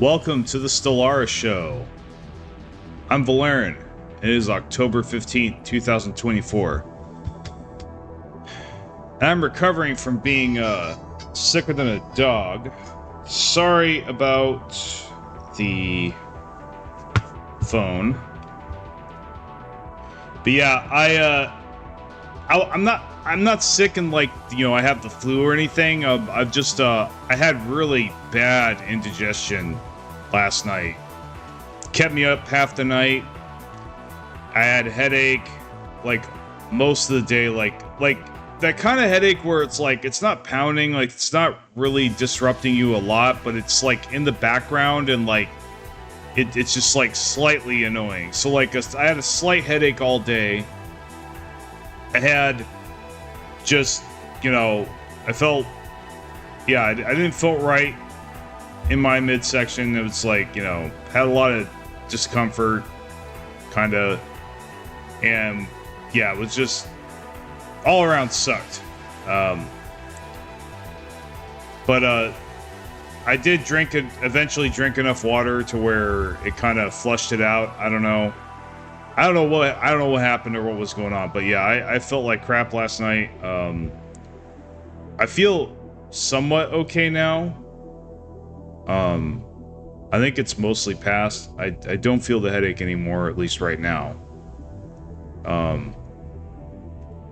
Welcome to the Stellaris Show. I'm Volairen. It is October 15th, 2024. And I'm recovering from being sicker than a dog. Sorry about the phone. But yeah, I'm not sick and like, you know, I have the flu or anything. I've just I had really bad indigestion last night. Kept me up half the night. I had a headache like most of the day, like that kind of headache where it's like it's not pounding, like it's not really disrupting you a lot, but it's like in the background and like it's just like slightly annoying. So like I had a slight headache all day. I had just, you know, I felt, yeah, I didn't feel right in my midsection. It was like, you know, had a lot of discomfort, kind of, and yeah, it was just all around sucked. But I did eventually drink enough water to where it kind of flushed it out. I don't know what happened or what was going on, but yeah, I felt like crap last night. I feel somewhat okay now. I think it's mostly past. I don't feel the headache anymore, at least right now.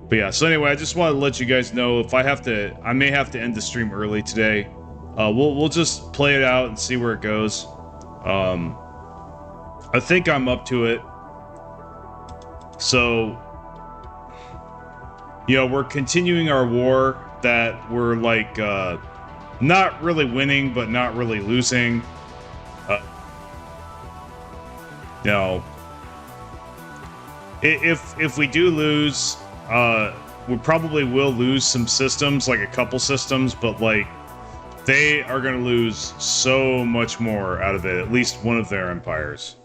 But yeah, so anyway, I just wanted to let you guys know if I may have to end the stream early today. We'll just play it out and see where it goes. I think I'm up to it. So, you know, we're continuing our war that we're like, not really winning, but not really losing. You know, if we do lose, we probably will lose some systems, like a couple systems, but like they are going to lose so much more out of it, at least one of their empires.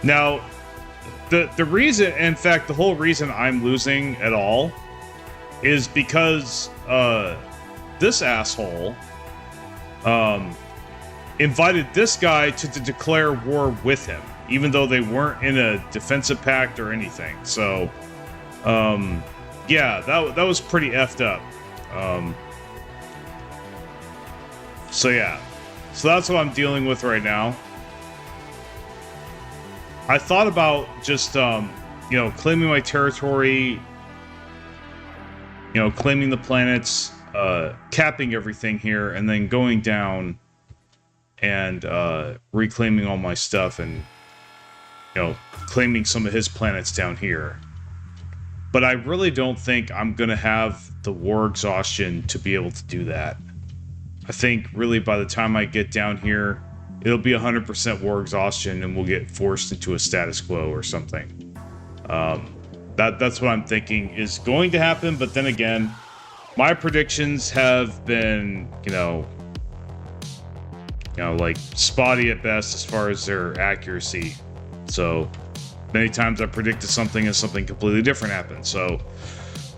Now, the reason, in fact, the whole reason I'm losing at all is because this asshole invited this guy to declare war with him, even though they weren't in a defensive pact or anything. So, yeah, that was pretty effed up. So yeah, so that's what I'm dealing with right now. I thought about just, you know, claiming my territory, you know, claiming the planets, capping everything here, and then going down and reclaiming all my stuff and, you know, claiming some of his planets down here. But I really don't think I'm going to have the war exhaustion to be able to do that. I think really by the time I get down here, it'll be 100% war exhaustion and we'll get forced into a status quo or something. That's what I'm thinking is going to happen. But then again, my predictions have been, you know, like spotty at best as far as their accuracy. So many times I predicted something and something completely different happened. So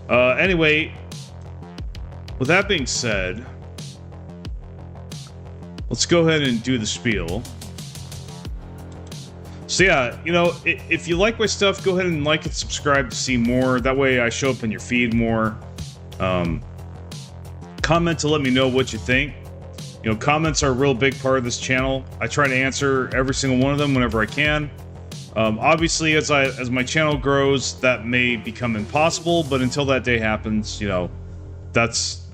anyway, with that being said, let's go ahead and do the spiel. So yeah, you know, if you like my stuff, go ahead and like and subscribe to see more. That way I show up in your feed more. Comment to let me know what you think. You know, comments are a real big part of this channel. I try to answer every single one of them whenever I can. Obviously, as my channel grows, that may become impossible, but until that day happens, you know, that's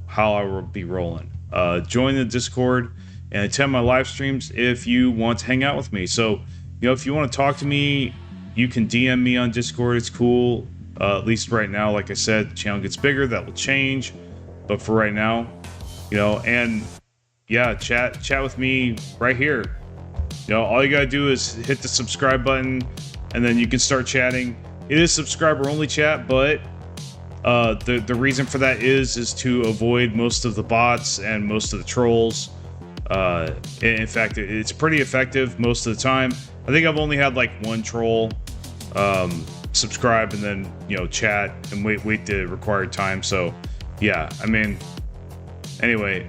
how I will be rolling. Join the Discord and attend my live streams if you want to hang out with me. So, you know, if you want to talk to me, you can DM me on Discord. It's cool. At least right now, like I said, the channel gets bigger. That will change. But for right now, you know, and yeah, chat with me right here. You know, all you gotta do is hit the subscribe button and then you can start chatting. It is subscriber only chat, but the reason for that is to avoid most of the bots and most of the trolls. In fact, it's pretty effective most of the time. I think I've only had like one troll subscribe and then, you know, chat and wait the required time. So yeah, I mean, Anyway,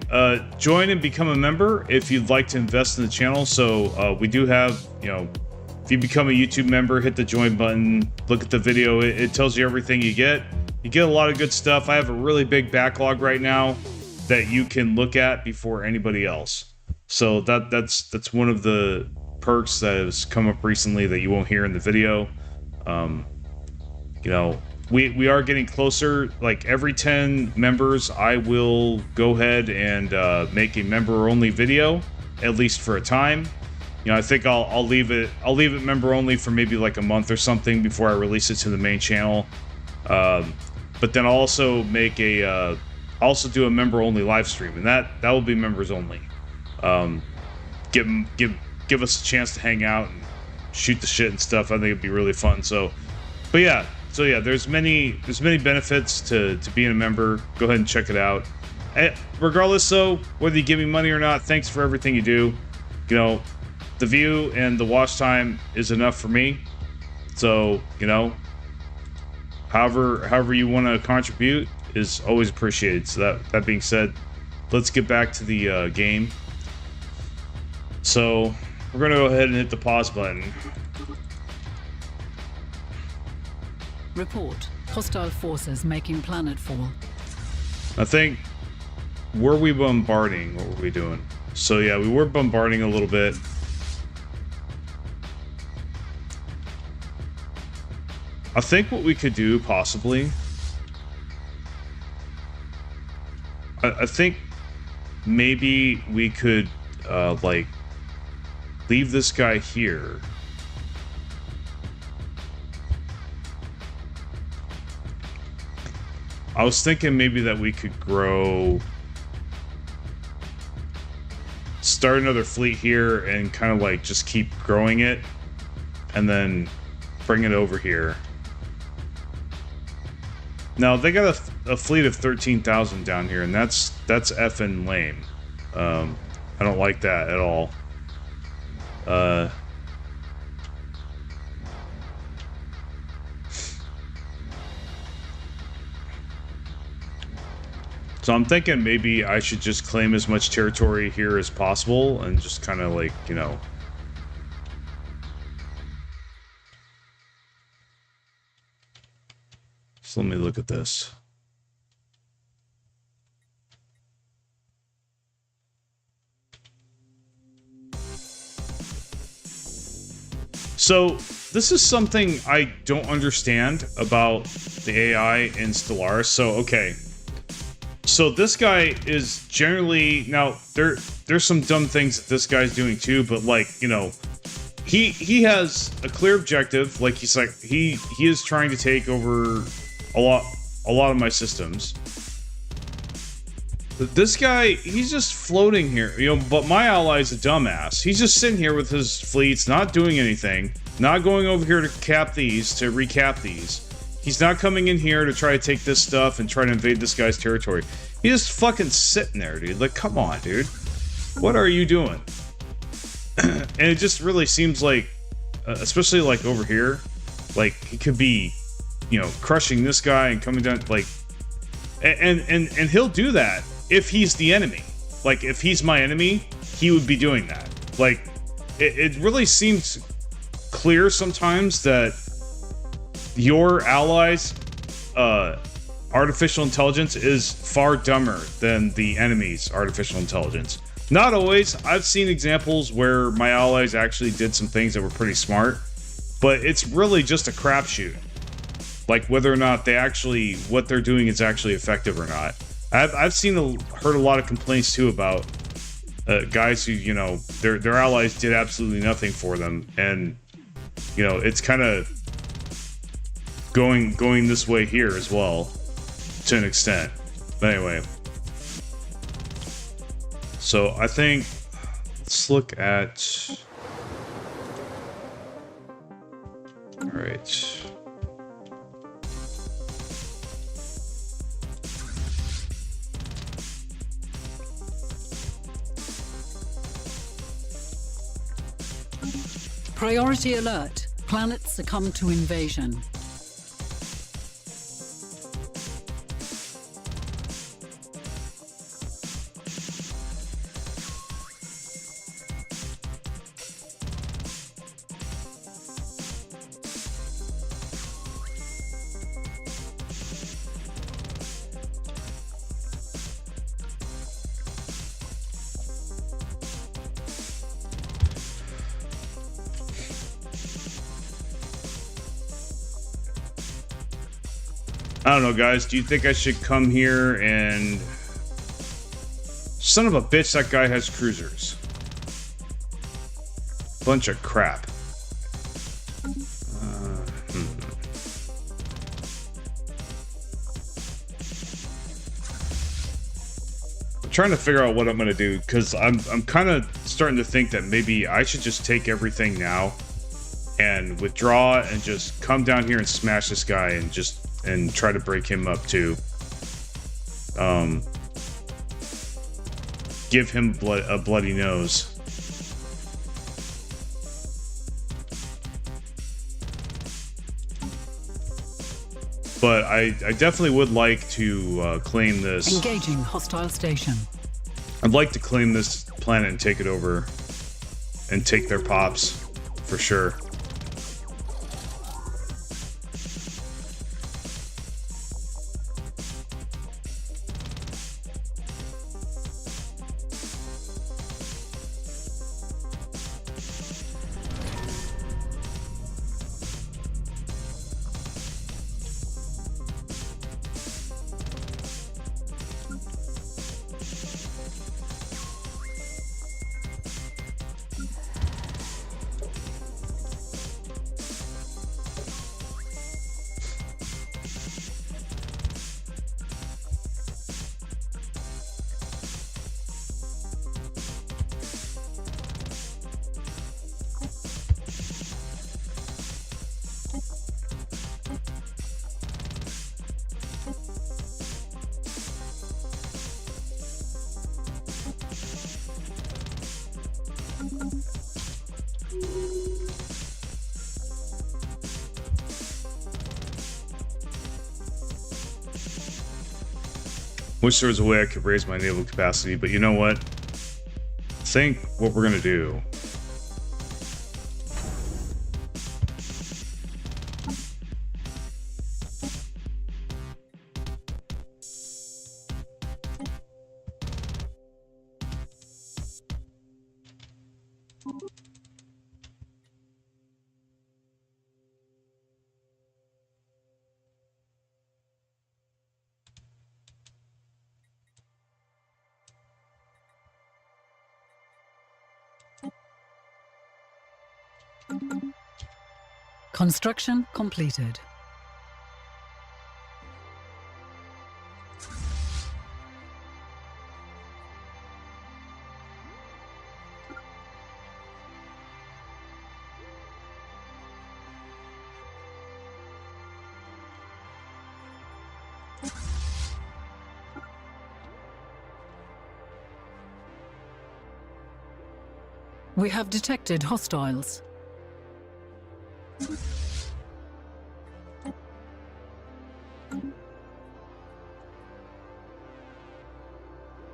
join and become a member if you'd like to invest in the channel. So we do have, you know, if you become a YouTube member, hit the join button, look at the video. It tells you everything you get. You get a lot of good stuff. I have a really big backlog right now that you can look at before anybody else. So that's one of the perks that has come up recently that you won't hear in the video. You know, we are getting closer. Like every 10 members, I will go ahead and make a member-only video, at least for a time. You know, I think I'll leave it member only for maybe like a month or something before I release it to the main channel. But then I'll also make a also do a member-only live stream, and that will be members only. Give us a chance to hang out and shoot the shit and stuff. I think it'd be really fun. So yeah, there's many benefits to being a member. Go ahead and check it out. Regardless, though, whether you give me money or not, thanks for everything you do. You know, the view and the watch time is enough for me. So, you know, however you want to contribute is always appreciated. So that being said, let's get back to the game. So we're gonna go ahead and hit the pause button. Report. Hostile forces making planetfall. I think, were we bombarding? What were we doing? So yeah, we were bombarding a little bit. I think what we could do, possibly, I think maybe we could, like, leave this guy here. I was thinking maybe that we could start another fleet here and kind of like just keep growing it and then bring it over here. Now they got a fleet of 13,000 down here, and that's effing lame. I don't like that at all. So I'm thinking maybe I should just claim as much territory here as possible and just kind of like, you know. So let me look at this. So this is something I don't understand about the AI in Stellaris. So, okay. So this guy is generally, now there's some dumb things that this guy's doing too, but like, you know, he has a clear objective. Like he's like, he is trying to take over a lot of my systems. But this guy, he's just floating here, you know, but my ally's a dumbass. He's just sitting here with his fleets, not doing anything, not going over here to recap these. He's not coming in here to try to take this stuff and try to invade this guy's territory. He's just fucking sitting there, dude. Like, come on, dude. What are you doing? And it just really seems like, especially like over here, like he could be, you know, crushing this guy and coming down, like, and he'll do that if he's the enemy. Like, if he's my enemy, he would be doing that. Like, it really seems clear sometimes that your allies' artificial intelligence is far dumber than the enemy's artificial intelligence. Not always. I've seen examples where my allies actually did some things that were pretty smart, but it's really just a crapshoot. Like whether or not what they're doing is actually effective or not. I've heard a lot of complaints too about guys who, you know, their allies did absolutely nothing for them, and you know, it's kind of going this way here as well, to an extent. But anyway, so I think let's look at. All right. Priority alert. Planets succumb to invasion. I don't know, guys. Do you think I should come here and... Son of a bitch, that guy has cruisers. Bunch of crap. I'm trying to figure out what I'm gonna do, because I'm kind of starting to think that maybe I should just take everything now and withdraw and just come down here and smash this guy and try to break him up too. Give him a bloody nose. But I definitely would like to claim this. Engaging hostile station. I'd like to claim this planet and take it over and take their pops for sure. Wish there was a way I could raise my naval capacity, but you know what? Think what we're gonna do. Construction completed. We have detected hostiles.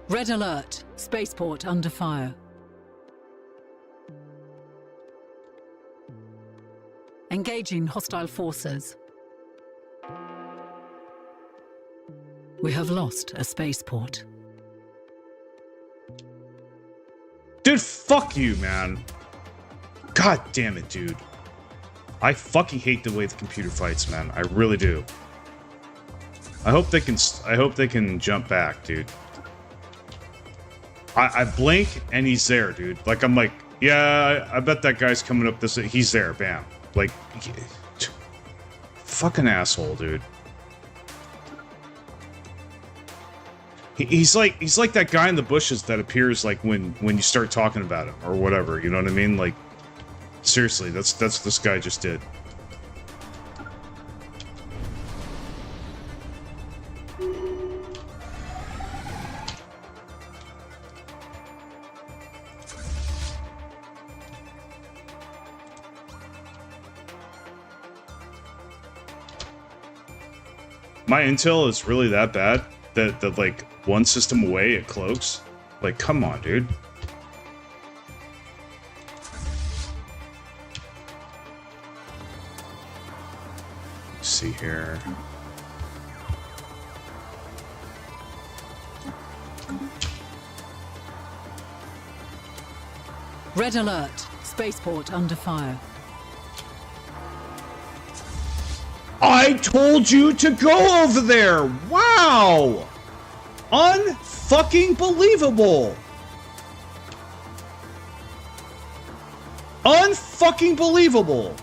Red alert. Spaceport under fire. Engaging hostile forces. We have lost a spaceport. Dude, fuck you, man. God damn it, dude. I fucking hate the way the computer fights, man. I really do. I hope they can jump back, dude. I blink and he's there, dude. Like, I'm like, yeah, I bet that guy's coming up this way. He's there, bam. Like, fucking asshole, dude. He's like that guy in the bushes that appears like when you start talking about him or whatever. You know what I mean? Like, seriously, that's what this guy just did. My intel is really that bad that like one system away it cloaks. Like, come on, dude. Let's see here. Red alert. Spaceport under fire. I I told you to go over there! Wow! Unfucking believable! Unfucking believable!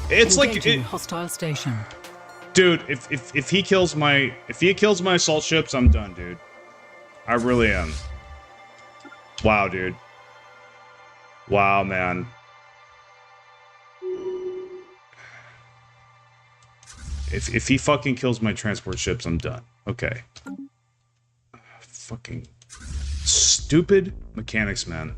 It's Engaging like hostile station. dude, if he kills my assault ships, I'm done, dude. I really am. Wow, dude. Wow, man. If he fucking kills my transport ships, I'm done. Okay. Fucking stupid mechanics, man.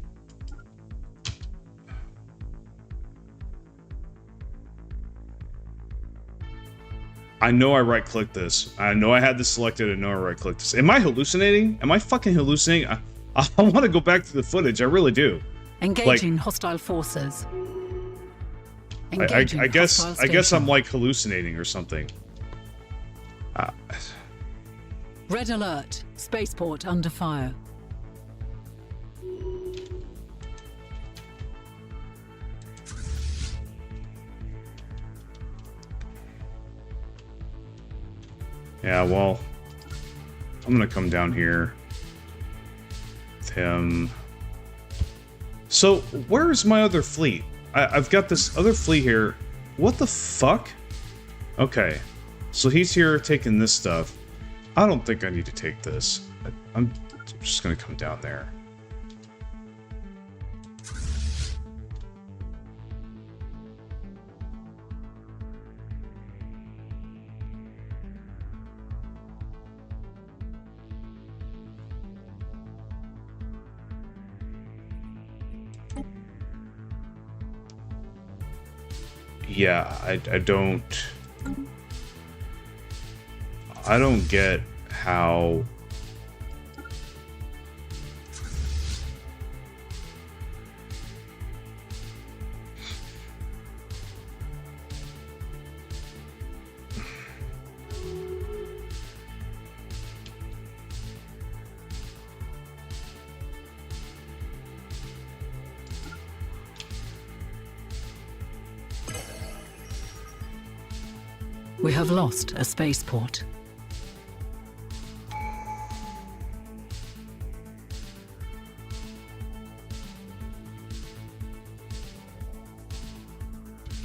I know I right-clicked this. I know I had this selected. I know I right-clicked this. Am I hallucinating? Am I fucking hallucinating? I want to go back to the footage. I really do. Engaging hostile forces. I guess I'm like hallucinating or something. Red alert. Spaceport under fire. Yeah, well, I'm gonna come down here with him. So, where's my other fleet? I've got this other fleet here. What the fuck? Okay, so he's here taking this stuff. I don't think I need to take this. I'm just gonna come down there. Yeah, I don't get how We have lost a spaceport.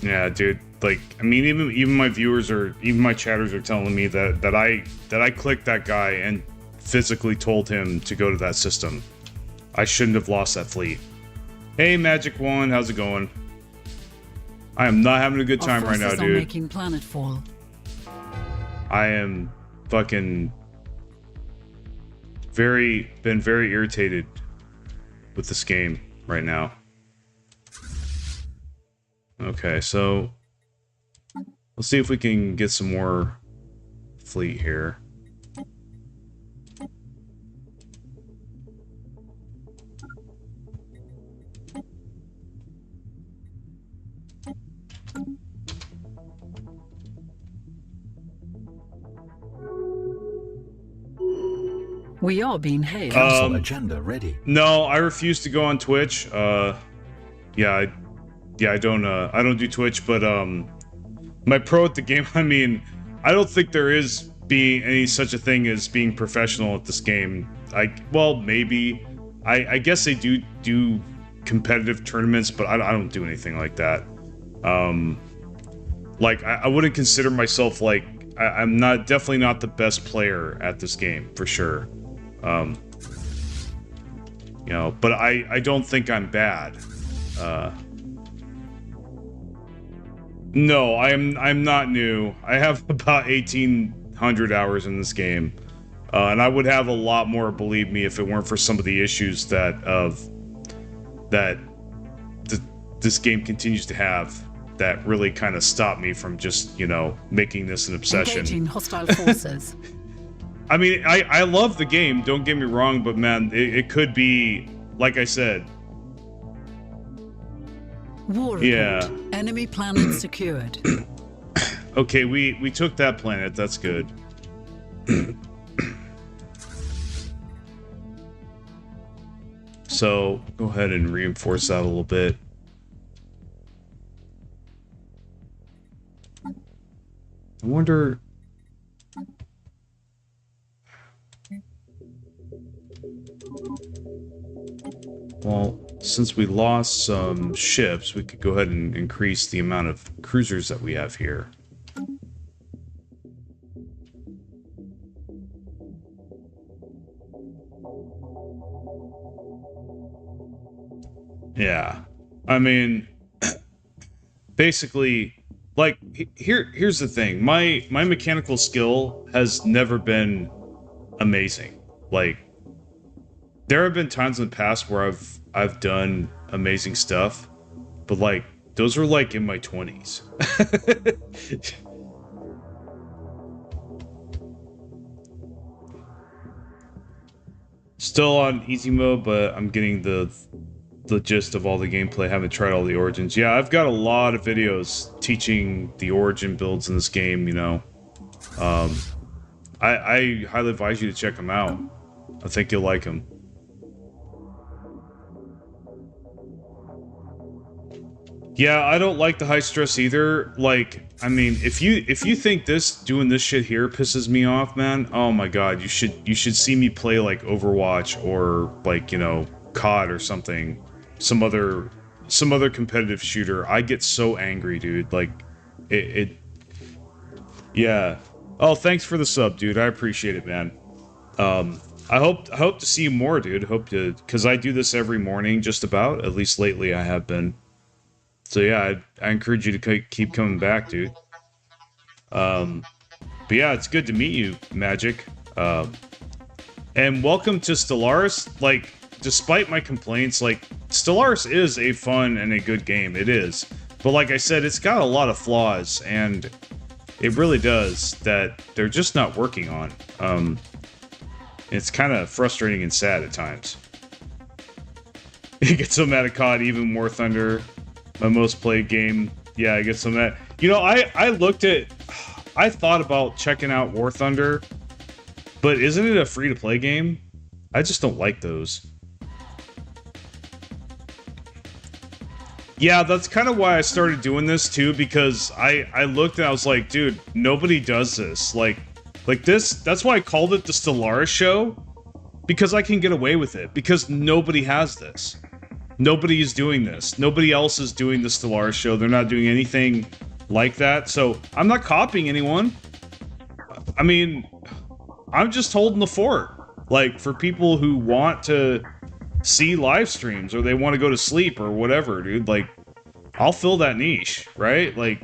Yeah, dude. Like, I mean, even my viewers or even my chatters are telling me that I clicked that guy and physically told him to go to that system. I shouldn't have lost that fleet. Hey, Magic One, how's it going? I am not having a good time right now, dude. Making planetfall. I am fucking been very irritated with this game right now. Okay, so let's see if we can get some more fleet here. We are being hailed. Council agenda ready. No, I refuse to go on Twitch. Yeah, I don't do Twitch, but my pro at the game, I mean, I don't think there is being any such a thing as being professional at this game. Well, maybe. I guess they do competitive tournaments, but I don't do anything like that. Like, I wouldn't consider myself, like, I'm definitely not the best player at this game, for sure. You know, but I don't think I'm bad. No, I'm not new. I have about 1,800 hours in this game. And I would have a lot more, believe me, if it weren't for some of the issues that this game continues to have that really kind of stop me from just, you know, making this an obsession. Engaging hostile forces. I mean, I love the game, don't get me wrong, but man, it could be, like I said. War report. Yeah. Enemy planet secured. Okay, we took that planet, that's good. So, go ahead and reinforce that a little bit. I wonder... Well, since we lost some ships, we could go ahead and increase the amount of cruisers that we have here. Yeah. I mean, basically, like, here's the thing. My mechanical skill has never been amazing. Like, there have been times in the past where I've done amazing stuff, but like those were like in my 20s. Still on easy mode, but I'm getting the gist of all the gameplay. I haven't tried all the origins. Yeah, I've got a lot of videos teaching the origin builds in this game, you know. I highly advise you to check them out. I think you'll like them. Yeah, I don't like the high stress either. Like, I mean, if you think doing this shit here pisses me off, man, oh my god, you should see me play like Overwatch or like, you know, COD or something. Some other competitive shooter. I get so angry, dude. Like yeah. Oh, thanks for the sub, dude. I appreciate it, man. I hope to see you more, dude. Cuz I do this every morning just about. At least lately I have been. So yeah, I encourage you to keep coming back, dude. But yeah, it's good to meet you, Magic. And welcome to Stellaris. Like, despite my complaints, like, Stellaris is a fun and a good game. It is. But like I said, it's got a lot of flaws, and it really does that they're just not working on. It's kind of frustrating and sad at times. You get so mad at COD, even War Thunder. My most played game. Yeah, I get so mad. You know, I thought about checking out War Thunder, but isn't it a free-to-play game? I just don't like those. Yeah, that's kind of why I started doing this too, because I looked and I was like, dude, nobody does this. Like this, that's why I called it the Stellaris Show, because I can get away with it, because nobody has this. Nobody is doing this. Nobody else is doing the Stellaris Show. They're not doing anything like that. So I'm not copying anyone. I mean, I'm just holding the fort. Like, for people who want to see live streams or they want to go to sleep or whatever, dude. Like, I'll fill that niche, right? Like,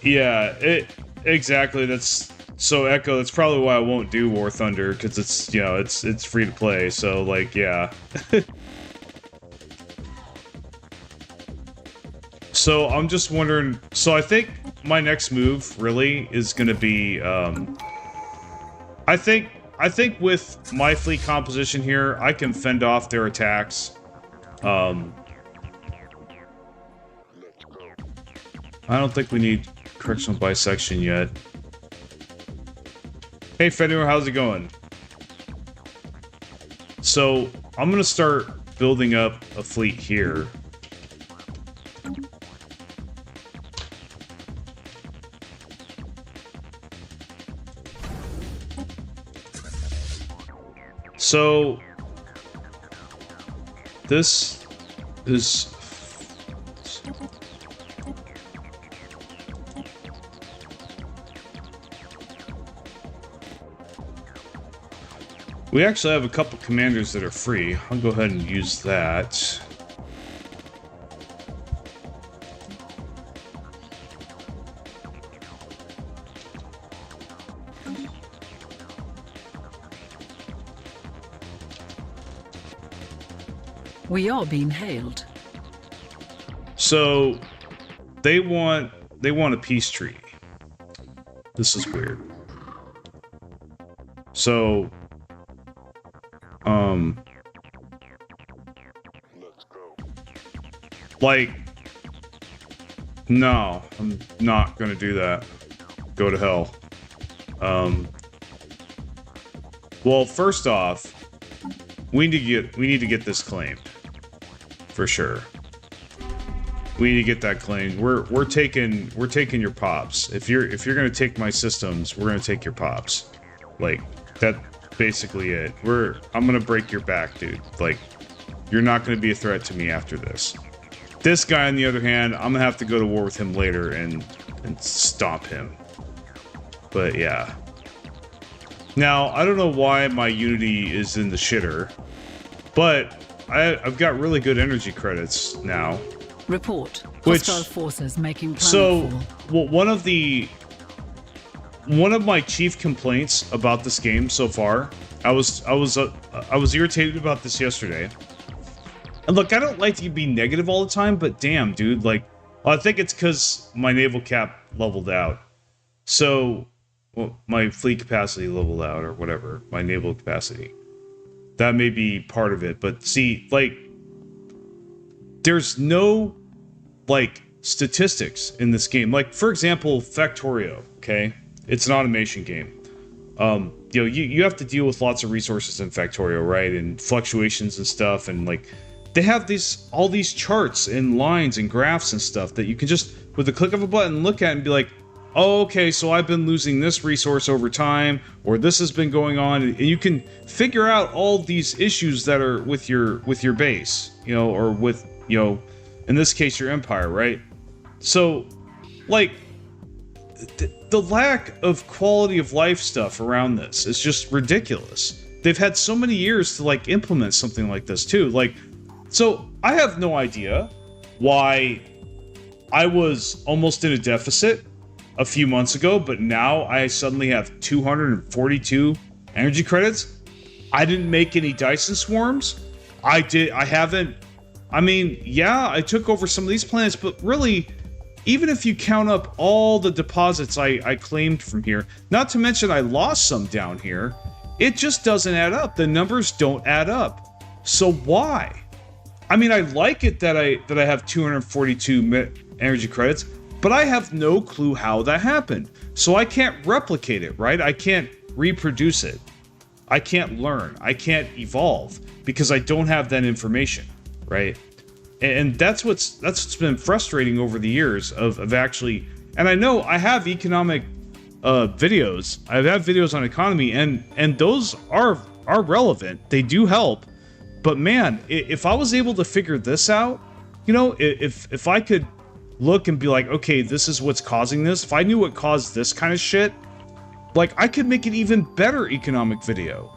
yeah, exactly. So Echo, that's probably why I won't do War Thunder, because it's, you know, it's free to play, so, like, yeah. So, I'm just wondering, so I think my next move, really, is gonna be, I think with my fleet composition here, I can fend off their attacks. I don't think we need correctional bisection yet. Hey Fenrir, how's it going? So, I'm gonna start building up a fleet here. So, this is... We actually have a couple commanders that are free. I'll go ahead and use that. We are being hailed. So, they want a peace treaty. This is weird. So, like, no, I'm not gonna do that. Go to hell. Well, first off, we need to get this claimed. for sure. We need to get that clean. We're taking your pops. If you're gonna take my systems, we're gonna take your pops. Like, that's basically it. I'm gonna break your back, dude. Like, you're not gonna be a threat to me after this. This guy, on the other hand, I'm gonna have to go to war with him later and stomp him. But yeah. Now, I don't know why my Unity is in the shitter, but I've got really good energy credits now. Report. Hostile forces making planetfall. So, one of my chief complaints about this game so far, I was irritated about this yesterday. And look, I don't like to be negative all the time, but damn, dude, like, well, I think it's because my naval cap leveled out. So, well, my fleet capacity leveled out, or whatever, my naval capacity. That may be part of it, but see, like, there's no, like, statistics in this game. Like, for example, Factorio, okay? It's an automation game. You know, you have to deal with lots of resources in Factorio, right? And fluctuations and stuff, and, like, they have all these charts and lines and graphs and stuff that you can just, with the click of a button, look at and be like, oh, okay, so I've been losing this resource over time, or this has been going on, and you can figure out all these issues that are with your base, you know, or with, you know, in this case, your empire, right? So, like, the lack of quality of life stuff around this is just ridiculous. They've had so many years to, like, implement something like this, too. Like, so, I have no idea why I was almost in a deficit a few months ago, but now I suddenly have 242 energy credits. I didn't make any Dyson swarms. I haven't. I mean, yeah, I took over some of these planets, but really, even if you count up all the deposits I claimed from here, not to mention I lost some down here, it just doesn't add up. The numbers don't add up. So why? I mean, I like it that I have 242 energy credits, but I have no clue how that happened. So I can't replicate it, right? I can't reproduce it. I can't learn. I can't evolve because I don't have that information, right? And that's what's been frustrating over the years of actually. And I know I have economic videos. I have videos on economy, and those are relevant. They do help. But man, if I was able to figure this out, you know, if I could look and be like, okay, this is what's causing this. If I knew what caused this kind of shit, like, I could make an even better economic video,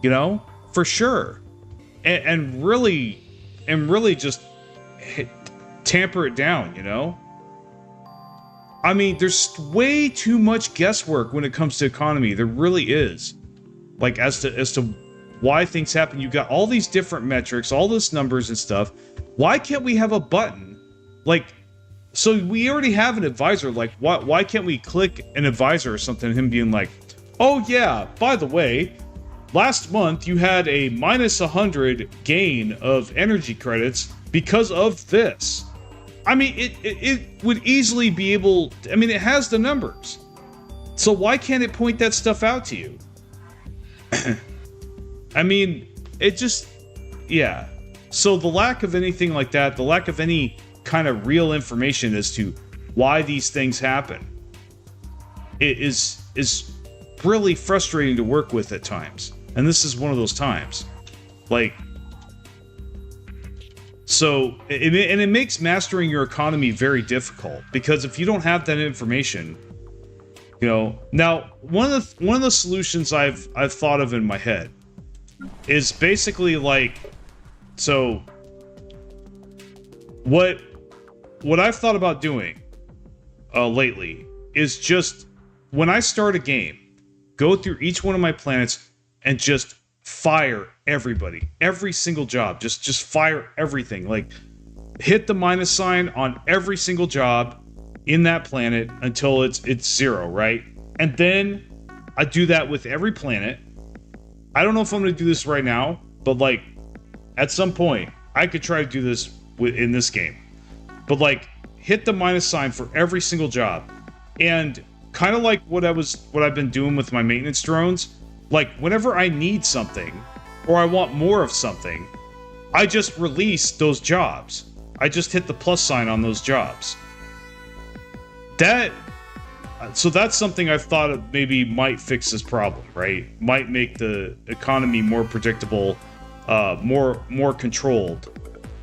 you know, for sure, and really just tamper it down, you know. I mean, there's way too much guesswork when it comes to economy. There really is, like, as to why things happen. You got all these different metrics, all this numbers and stuff. Why can't we have a button, like? So we already have an advisor, like, why can't we click an advisor or something, and him being like, oh yeah, by the way, last month you had a minus 100 gain of energy credits because of this. I mean, it would easily be able, I mean, it has the numbers. So why can't it point that stuff out to you? I mean, it just, yeah. So the lack of anything like that, the lack of any kind of real information as to why these things happen, it is really frustrating to work with at times. And this is one of those times. Like, so, it makes mastering your economy very difficult, because if you don't have that information, you know. Now, one of the solutions I've thought of in my head is basically like, so what I've thought about doing lately is just, when I start a game, go through each one of my planets and just fire everybody, every single job, just fire everything. Like, hit the minus sign on every single job in that planet until it's 0, right? And then I do that with every planet. I don't know if I'm going to do this right now, but like, at some point I could try to do this in this game. But like, hit the minus sign for every single job, and kind of like what I've been doing with my maintenance drones. Like, whenever I need something, or I want more of something, I just released those jobs. I just hit the plus sign on those jobs. So that's something I've thought of maybe might fix this problem, right? Might make the economy more predictable, more controlled.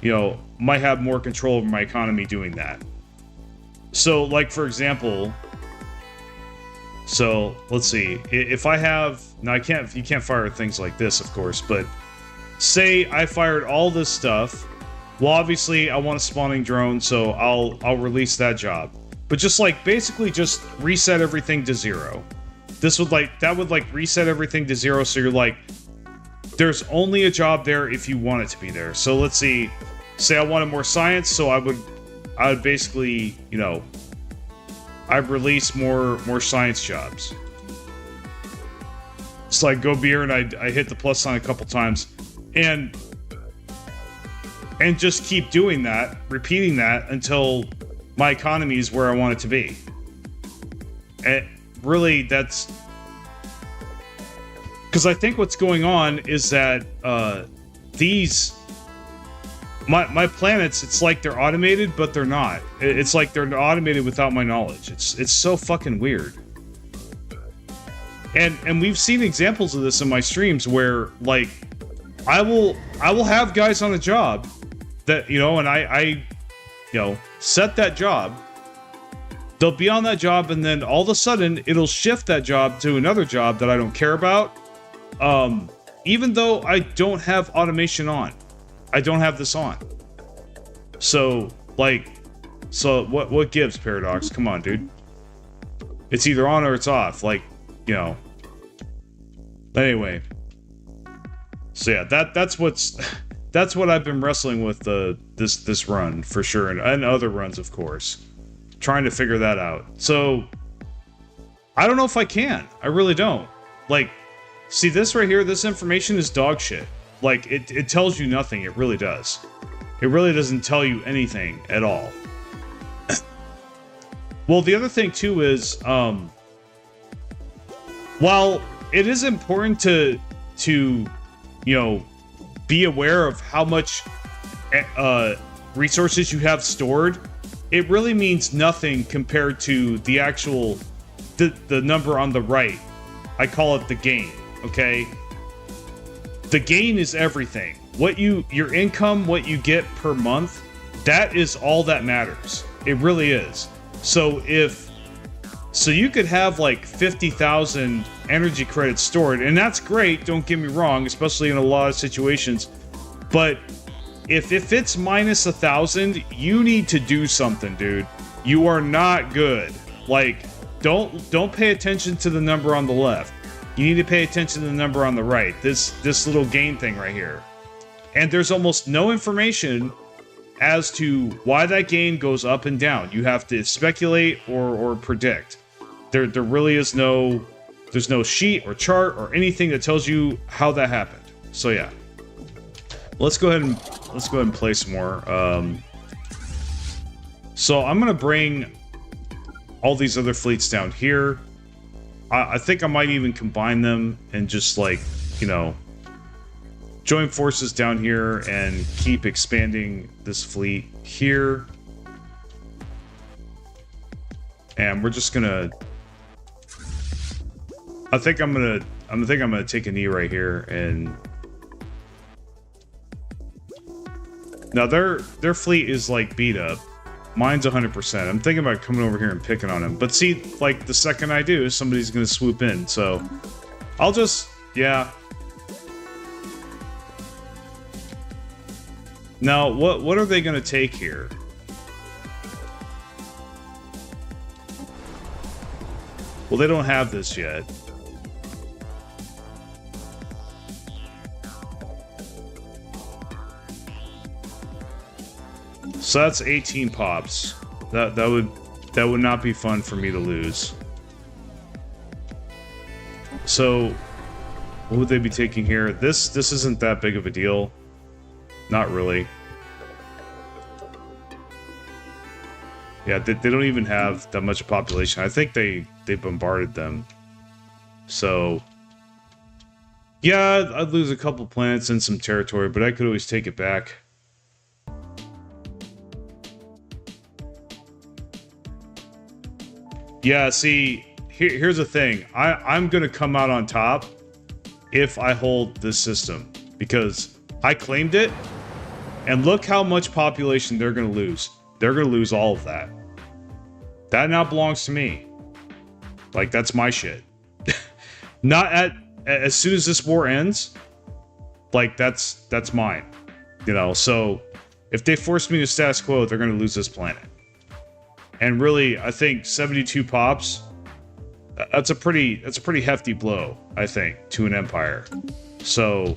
You know, might have more control over my economy doing that. So, like, for example, so let's see. If I have, now you can't fire things like this, of course, but say I fired all this stuff. Well, obviously I want a spawning drone, so I'll release that job. But just like basically just reset everything to 0. That would reset everything to 0, so you're like, there's only a job there if you want it to be there. So let's see, say I wanted more science, so I would basically, you know, I'd release more science jobs. So I go beer and I hit the plus sign a couple times, and just keep doing that, repeating that until my economy is where I want it to be. And really, that's because I think what's going on is that my planets, it's like they're automated, but they're not. It's like they're automated without my knowledge. It's so fucking weird. And we've seen examples of this in my streams where, like, I will have guys on a job that, you know, and I you know, set that job. They'll be on that job, and then all of a sudden it'll shift that job to another job that I don't care about. Even though I don't have automation on. I don't have this on. So, like, what gives, Paradox? Come on, dude. It's either on or it's off. Like, you know. Anyway. So yeah, that's what I've been wrestling with this run for sure, and other runs, of course, trying to figure that out. So I don't know if I can. I really don't. Like, see this right here. This information is dog shit. Like, it tells you nothing. It really does. It really doesn't tell you anything at all. Well, the other thing too is, while it is important to you know, be aware of how much resources you have stored, it really means nothing compared to the actual the number on the right. I call it the gain. Okay, the gain is everything. Your income, what you get per month, that is all that matters. It really is. So you could have like 50,000 energy credits stored, and that's great, don't get me wrong, especially in a lot of situations. But if it's minus 1,000, you need to do something, dude. You are not good. Like, don't pay attention to the number on the left. You need to pay attention to the number on the right. This little gain thing right here. And there's almost no information as to why that gain goes up and down. You have to speculate or predict. There really is there's no sheet or chart or anything that tells you how that happened. So yeah, let's go ahead and play some more. So I'm gonna bring all these other fleets down here. I think I might even combine them and just, like, you know, join forces down here and keep expanding this fleet here. And we're just gonna, I think I'm gonna take a knee right here. And now their fleet is like beat up. Mine's 100%. I'm thinking about coming over here and picking on him. But see, like, the second I do, somebody's gonna swoop in. So I'll just, yeah. Now, what are they gonna take here? Well, they don't have this yet. So that's 18 pops. That would not be fun for me to lose. So what would they be taking here? This isn't that big of a deal. Not really. Yeah, they don't even have that much population. I think they bombarded them. So Yeah, I'd lose a couple planets and some territory, but I could always take it back. Yeah, see, here's the thing. I'm going to come out on top if I hold this system, because I claimed it, and look how much population they're going to lose. They're going to lose all of that. That now belongs to me. Like, that's my shit. Not as soon as this war ends, like, that's mine. You know, so if they force me to status quo, they're going to lose this planet. And really, I think 72 pops, that's a pretty hefty blow, I think, to an empire. So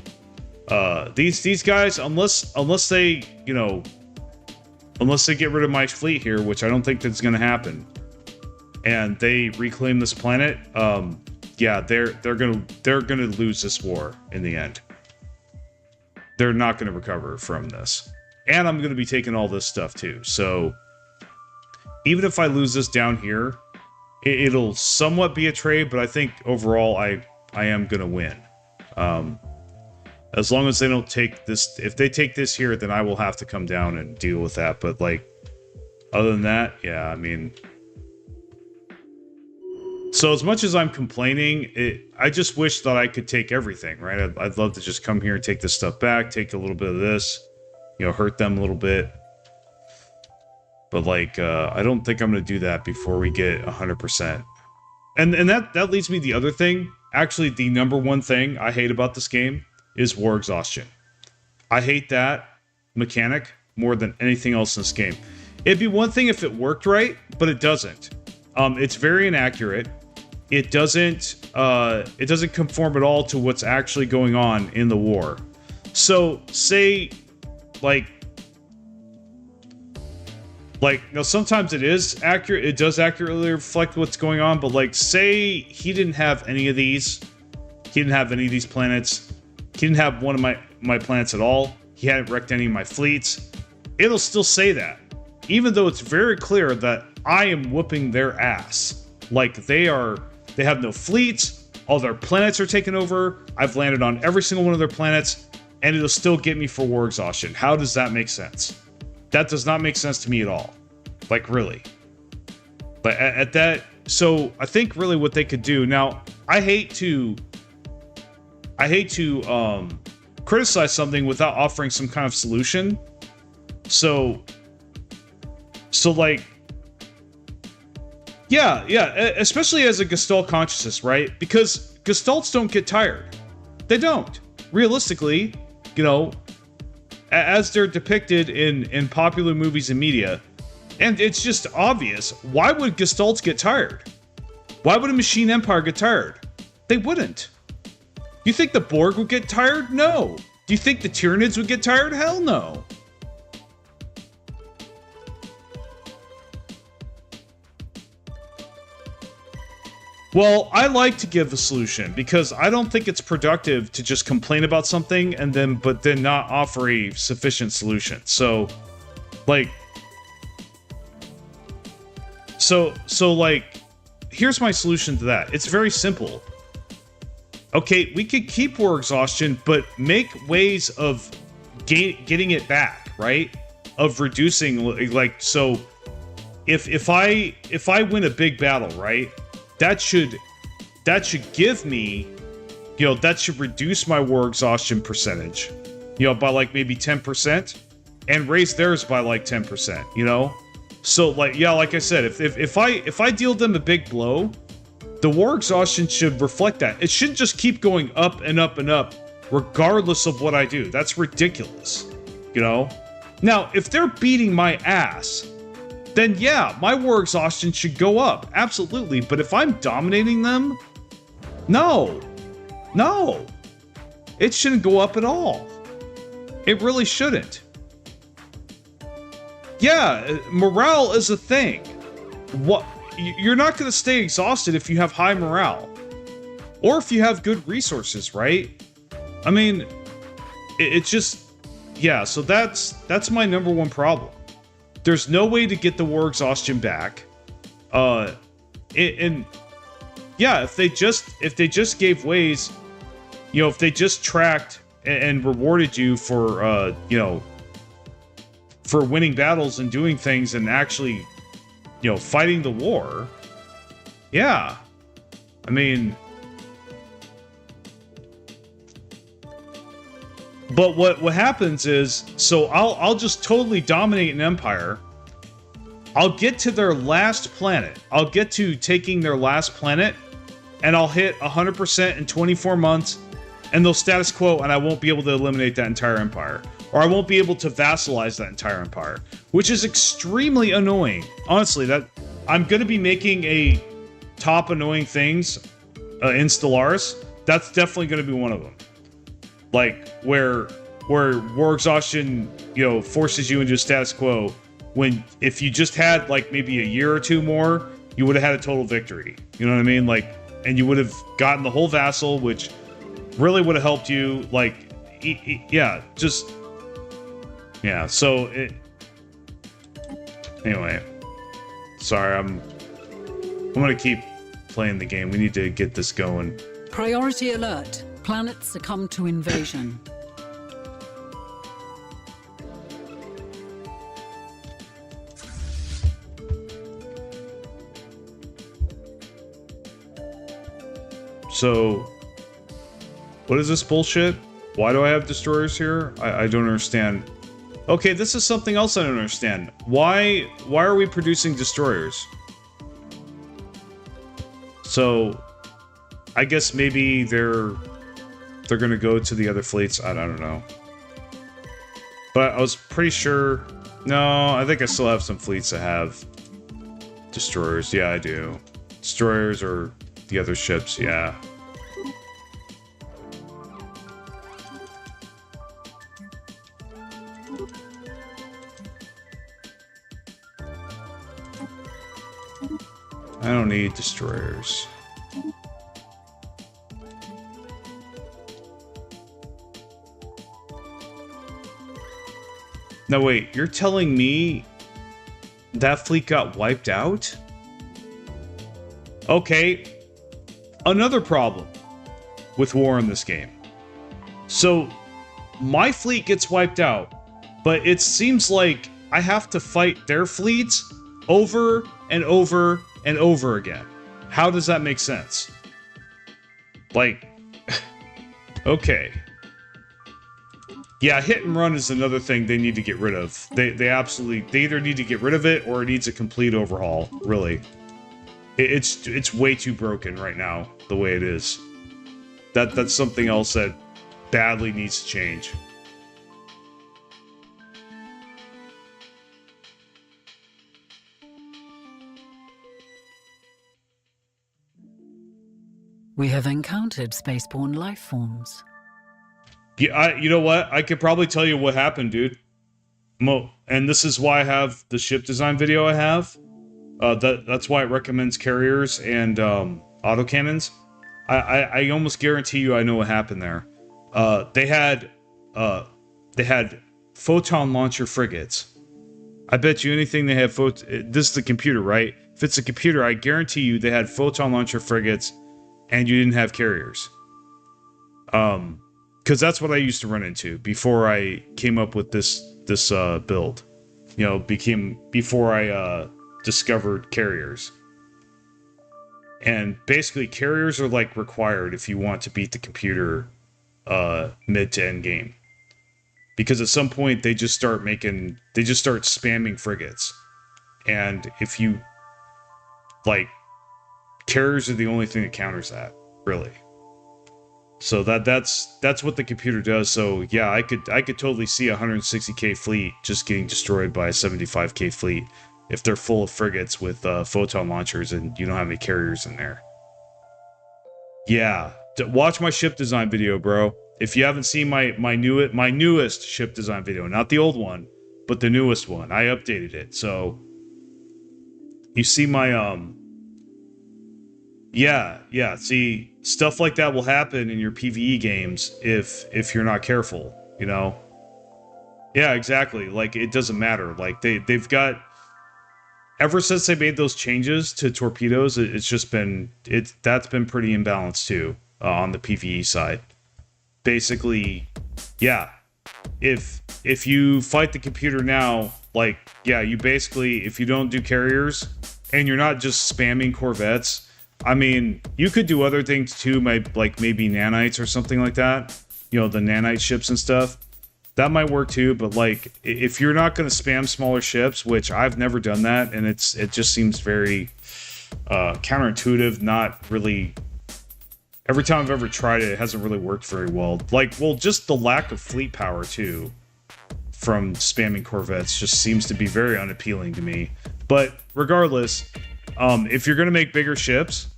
these guys, unless they, you know, unless they get rid of my fleet here, which I don't think that's going to happen, and they reclaim this planet, yeah, they're gonna lose this war in the end. They're not gonna recover from this, and I'm gonna be taking all this stuff too. So even if I lose this down here, it'll somewhat be a trade, but I think overall I am gonna win. As long as they don't take this, if they take this here, then I will have to come down and deal with that. But like, other than that, yeah, I mean. So as much as I'm complaining, I just wish that I could take everything, right? I'd love to just come here and take this stuff back, take a little bit of this, you know, hurt them a little bit. But like, I don't think I'm going to do that before we get 100%. And that leads me to the other thing. Actually, the number one thing I hate about this game is war exhaustion. I hate that mechanic more than anything else in this game. It'd be one thing if it worked right, but it doesn't. It's very inaccurate. It doesn't conform at all to what's actually going on in the war. So say like now sometimes it is accurate, it does accurately reflect what's going on, but like say he didn't have any of these, he didn't have any of these planets, he didn't have one of my planets at all, he hadn't wrecked any of my fleets, it'll still say that. Even though it's very clear that I am whooping their ass. Like, they have no fleets, all their planets are taken over, I've landed on every single one of their planets, and it'll still get me for war exhaustion. How does that make sense? That does not make sense to me at all. Like, really. But at that, so I think really what they could do, now, I hate to criticize something without offering some kind of solution. So like, yeah, especially as a Gestalt consciousness, right? Because Gestalts don't get tired. They don't. Realistically, you know, as they're depicted in popular movies and media, and it's just obvious, why would Gestalts get tired? Why would a machine empire get tired? They wouldn't. You think the Borg would get tired? No. Do you think the Tyranids would get tired? Hell no. Well, I like to give a solution because I don't think it's productive to just complain about something and then not offer a sufficient solution. So, like, like, here's my solution to that. It's very simple. Okay, we could keep war exhaustion, but make ways of getting it back, right? Of reducing, like, so if I win a big battle, right? That should give me, you know, that should reduce my war exhaustion percentage, you know, by like maybe 10%, and raise theirs by like 10%, you know? So like, yeah, like I said, if I deal them a big blow, the war exhaustion should reflect that. It shouldn't just keep going up and up and up, regardless of what I do. That's ridiculous, you know? Now, if they're beating my ass, then yeah, my war exhaustion should go up, absolutely. But if I'm dominating them, no, it shouldn't go up at all. It really shouldn't. Yeah, morale is a thing. What? You're not going to stay exhausted if you have high morale, or if you have good resources, right? I mean, it's just, yeah. So that's my number one problem. There's no way to get the war exhaustion back. And yeah, if they just gave ways you know, if they just tracked and rewarded you for, you know, for winning battles and doing things and actually, you know, fighting the war, yeah. I mean, but what happens is, so I'll just totally dominate an empire. I'll get to their last planet. I'll get to taking their last planet, and I'll hit 100% in 24 months, and they'll status quo, and I won't be able to eliminate that entire empire. Or I won't be able to vassalize that entire empire, which is extremely annoying. Honestly, that I'm going to be making a top annoying things in Stellaris. That's definitely going to be one of them. Like where war exhaustion, you know, forces you into status quo. When if you just had like maybe a year or two more, you would have had a total victory. You know what I mean? Like, and you would have gotten the whole vassal, which really would have helped you. Like, yeah, just. Yeah, so it... Anyway. Sorry, I'm gonna keep playing the game. We need to get this going. Priority alert. Planet succumb to invasion. So... What is this bullshit? Why do I have destroyers here? I don't understand. Okay, this is something else I don't understand. Why are we producing destroyers? So, I guess maybe they're gonna go to the other fleets. I don't know. But I was pretty sure. No, I think I still have some fleets that have destroyers. Yeah, I do. Destroyers or the other ships. Yeah. I don't need destroyers. No, wait, you're telling me that fleet got wiped out? Okay, another problem with war in this game. So, my fleet gets wiped out, but it seems like I have to fight their fleets over and over and over again. How does that make sense? Like, okay. Yeah, hit and run is another thing they need to get rid of. They either need to get rid of it or it needs a complete overhaul, really. It's way too broken right now, the way it is. That's something else that badly needs to change. We have encountered spaceborne life forms. Yeah, you know what? I could probably tell you what happened, dude. And this is why I have the ship design video I have. That's why it recommends carriers and autocannons. I almost guarantee you I know what happened there. They had photon launcher frigates. I bet you anything they have this is the computer, right? If it's a computer, I guarantee you they had photon launcher frigates and you didn't have carriers. Because that's what I used to run into before I came up with this build. You know, before I discovered carriers. And basically, carriers are like required if you want to beat the computer mid to end game. Because at some point they just start spamming frigates. And if you like, carriers are the only thing that counters that, really. So that's what the computer does. So yeah, I could totally see a 160k fleet just getting destroyed by a 75k fleet if they're full of frigates with photon launchers and you don't have any carriers in there. Yeah, watch my ship design video, bro. If you haven't seen my newest ship design video, not the old one, but the newest one, I updated it. So you see my yeah. See, stuff like that will happen in your PvE games if you're not careful, you know? Yeah, exactly. Like, it doesn't matter. Like, they've got... Ever since they made those changes to torpedoes, it's just been... That's been pretty imbalanced, too, on the PvE side. basically, yeah, if you fight the computer now, like, yeah, you basically, if you don't do carriers and you're not just spamming corvettes, I mean, you could do other things too, like maybe nanites or something like that, you know, the nanite ships and stuff. That might work too, but like, if you're not going to spam smaller ships, which I've never done that, and it just seems very counterintuitive, not really. Every time I've ever tried it, it hasn't really worked very well. Like, well, just the lack of fleet power too from spamming corvettes just seems to be very unappealing to me. But regardless, if you're going to make bigger ships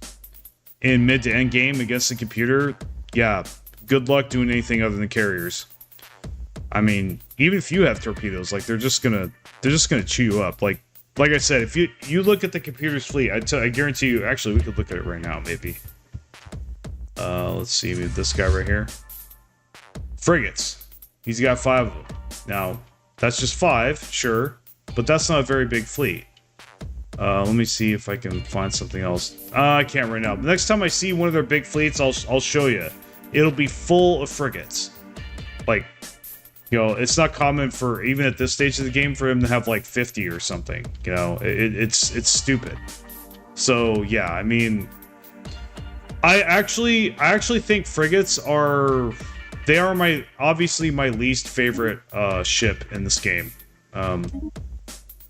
in mid to end game against the computer, yeah, good luck doing anything other than carriers. I mean, even if you have torpedoes, like they're just gonna chew you up. Like I said, if you look at the computer's fleet, I guarantee you. Actually, we could look at it right now, maybe. Let's see, this guy right here. Frigates. He's got 5 of them. Now, that's just 5, sure, but that's not a very big fleet. Let me see if I can find something else. I can't right now. The next time I see one of their big fleets, I'll show you. It'll be full of frigates. Like, you know, it's not common for, even at this stage of the game, for him to have like 50 or something. You know, it's stupid. So yeah, I mean, I actually think frigates are, they are obviously my least favorite ship in this game.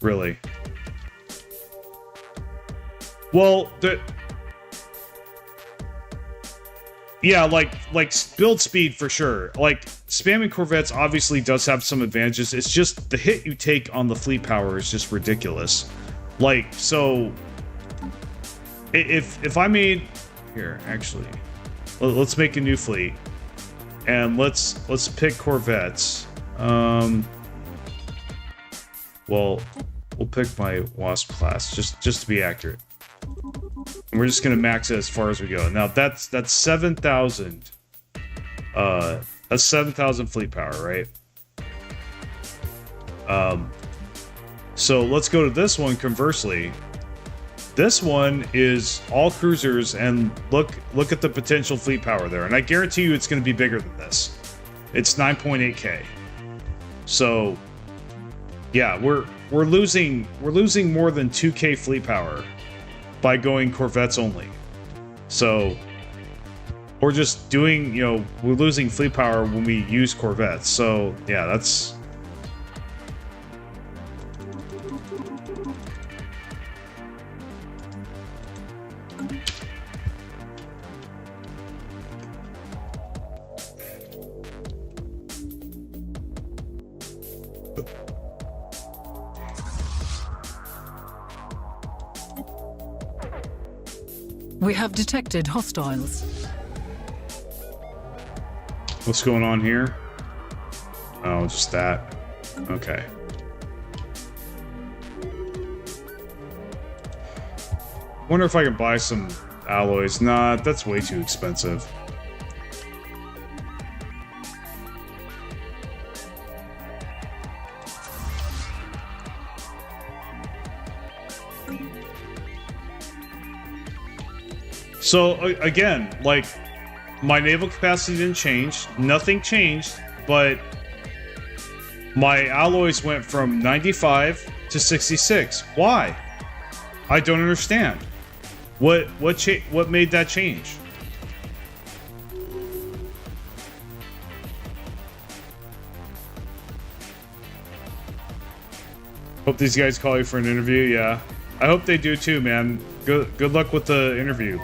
Really. Well, yeah, like build speed for sure. Like, spamming corvettes obviously does have some advantages. It's just the hit you take on the fleet power is just ridiculous. Like, so if I made here, actually, let's make a new fleet and let's pick corvettes. Well, we'll pick my Wasp class just to be accurate. And we're just gonna max it as far as we go. Now that's 7,000. That's 7,000 fleet power, right? So let's go to this one conversely. This one is all cruisers, and look at the potential fleet power there. And I guarantee you it's going to be bigger than this. It's 9.8k. So yeah, we're losing more than 2k fleet power by going corvettes only. So we're just doing, you know, we're losing fleet power when we use corvettes. So yeah, that's We have detected hostiles. What's going on here? Oh, just that. Okay. Wonder if I can buy some alloys. Nah, that's way too expensive. So, again, like, my naval capacity didn't change. Nothing changed, but my alloys went from 95 to 66. Why? I don't understand. What made that change? Hope these guys call you for an interview. Yeah, I hope they do too, man. Good luck with the interview.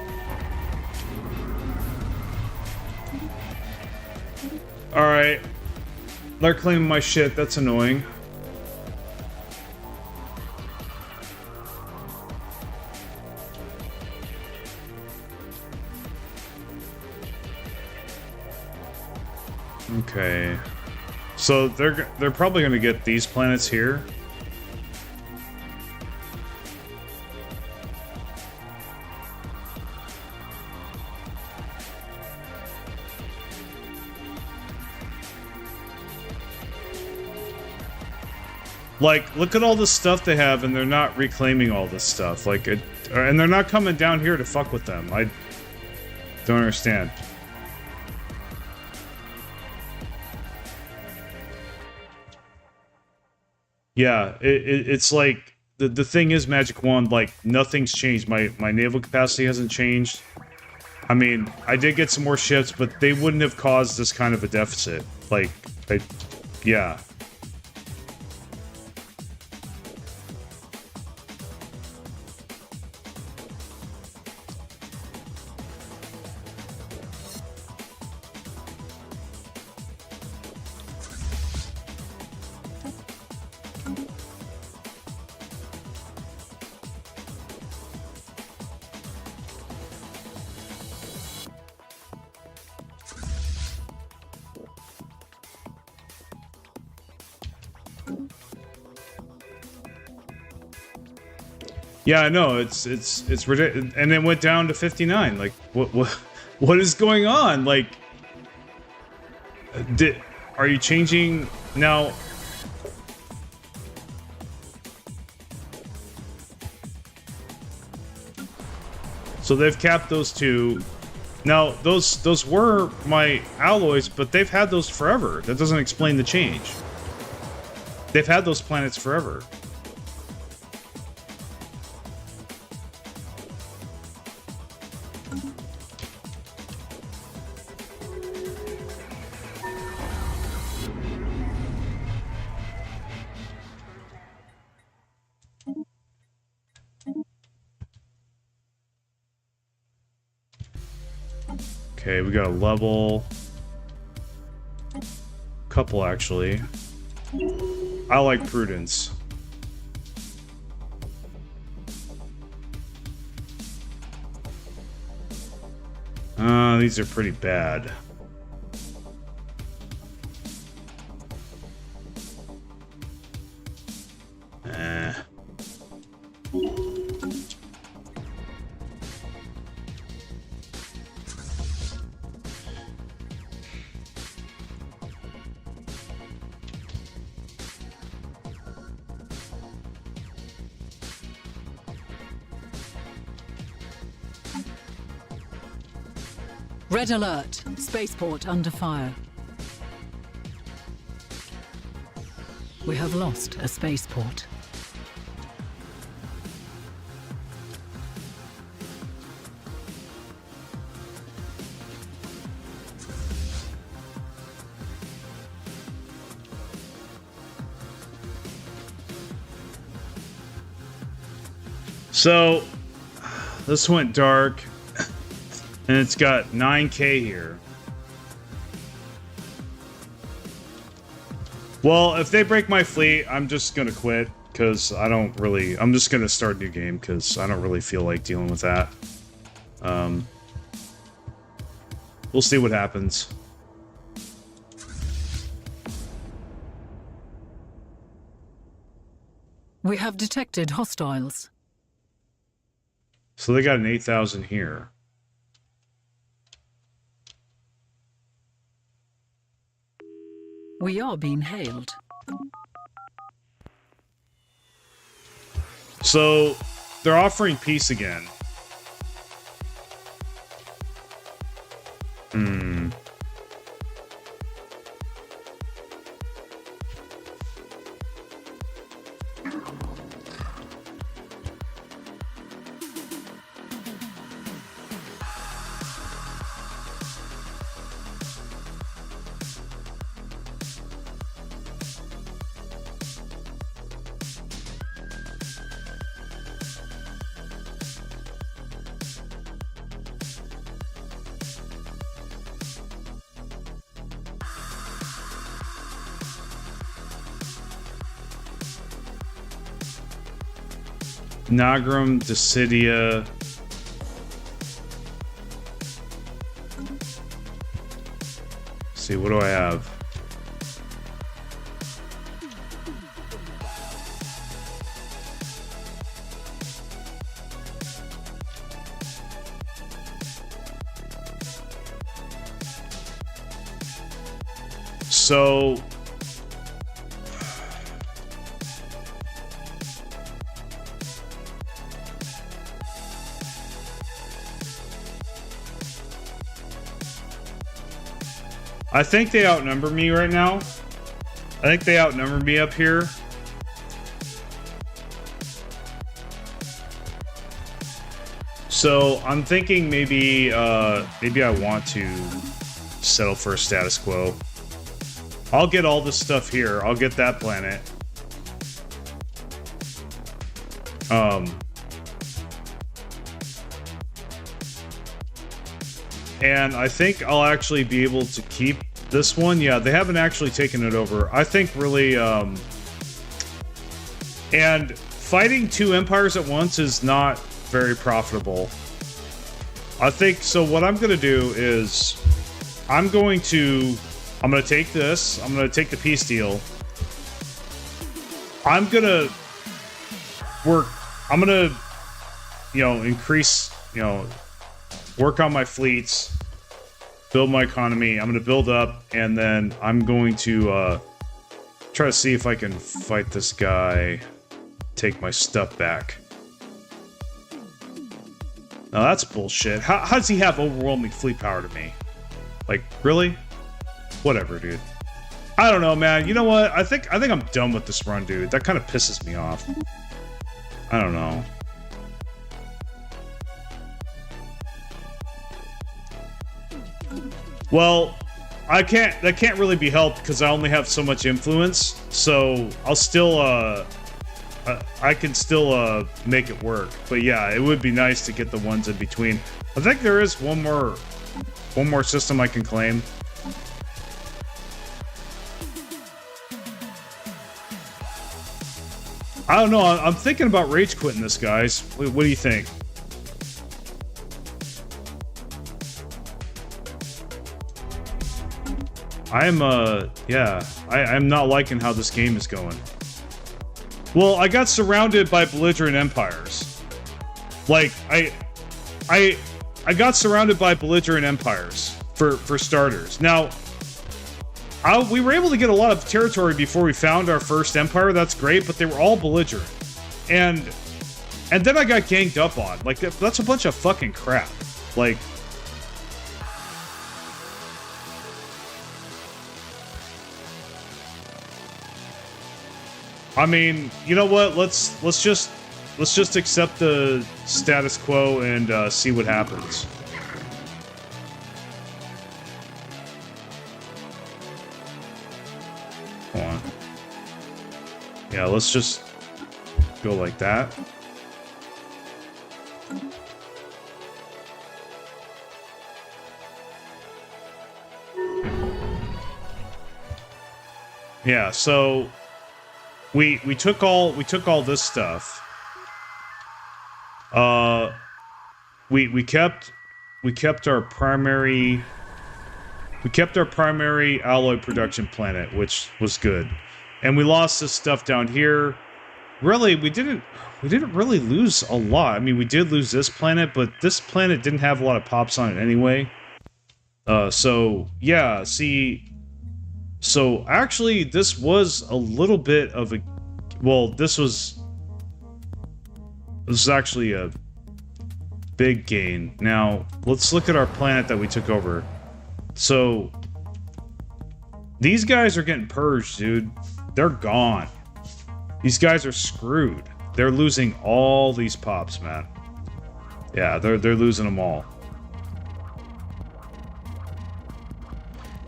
Alright. They're claiming my shit. That's annoying. Okay. So they're probably going to get these planets here. Like, look at all the stuff they have, and they're not reclaiming all this stuff. Like, and they're not coming down here to fuck with them. I don't understand. Yeah, it's like the thing is, Magic Wand, like nothing's changed. My naval capacity hasn't changed. I mean, I did get some more ships, but they wouldn't have caused this kind of a deficit. Like, yeah. Yeah, I know, it's ridiculous, and it went down to 59. Like, what is going on? Like, are you changing now? So they've capped those two. Now, those were my alloys, but they've had those forever. That doesn't explain the change. They've had those planets forever. Okay, we got a level. Couple, actually. I like Prudence. These are pretty bad. Red alert. Spaceport under fire. We have lost a spaceport. So, this went dark. And it's got 9K here. Well, if they break my fleet, I'm just gonna quit, because I'm just gonna start a new game, because I don't really feel like dealing with that. We'll see what happens. We have detected hostiles. So they got an 8,000 here. We are being hailed. So, they're offering peace again. Nagram, Decidia. Let's see, what do I have? So I think they outnumber me right now. I think they outnumber me up here. So I'm thinking maybe maybe I want to settle for a status quo. I'll get all this stuff here. I'll get that planet. And I think I'll actually be able to keep this one. Yeah, they haven't actually taken it over. I think really, and fighting two empires at once is not very profitable. I think, so what I'm going to do is, I'm going to take this, I'm going to take the peace deal. I'm going to work, I'm going to, you know, increase, you know, work on my fleets, build my economy. I'm going to build up, and then I'm going to try to see if I can fight this guy, take my stuff back. No, that's bullshit. How does he have overwhelming fleet power to me? Like, really? Whatever, dude. I don't know, man. You know what? I think I'm done with this run, dude. That kind of pisses me off. I don't know. Well, that can't really be helped because I only have so much influence. So I'll still I can still make it work. But yeah, it would be nice to get the ones in between. I think there is one more system I can claim. I don't know. I'm thinking about rage quitting this, guys. What do you think? I'm not liking how this game is going. Well, I got surrounded by belligerent empires. Like, I got surrounded by belligerent empires, for starters. Now, we were able to get a lot of territory before we found our first empire. That's great, but they were all belligerent. And then I got ganged up on. Like, that's a bunch of fucking crap. Like, I mean, you know what? Let's just accept the status quo and see what happens. Hold on. Yeah, let's just go like that. Yeah, so we took all this stuff. We kept our primary alloy production planet, which was good. And we lost this stuff down here. Really, we didn't really lose a lot. I mean, we did lose this planet, but this planet didn't have a lot of pops on it anyway. So yeah, see. So actually, this was a little bit of a, well, this was actually a big gain. Now, let's look at our planet that we took over. So, these guys are getting purged, dude. They're gone. These guys are screwed. They're losing all these pops, man. Yeah, they're losing them all.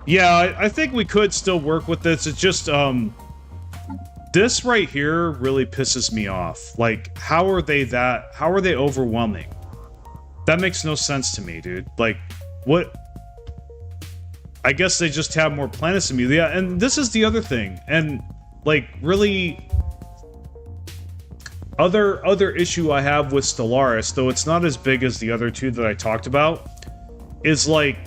Yeah, I think we could still work with this. It's just, this right here really pisses me off. Like, how are they overwhelming? That makes no sense to me, dude. Like, what? I guess they just have more planets than me. Yeah, and this is the other thing. And, like, really, other issue I have with Stellaris, though it's not as big as the other two that I talked about, is like,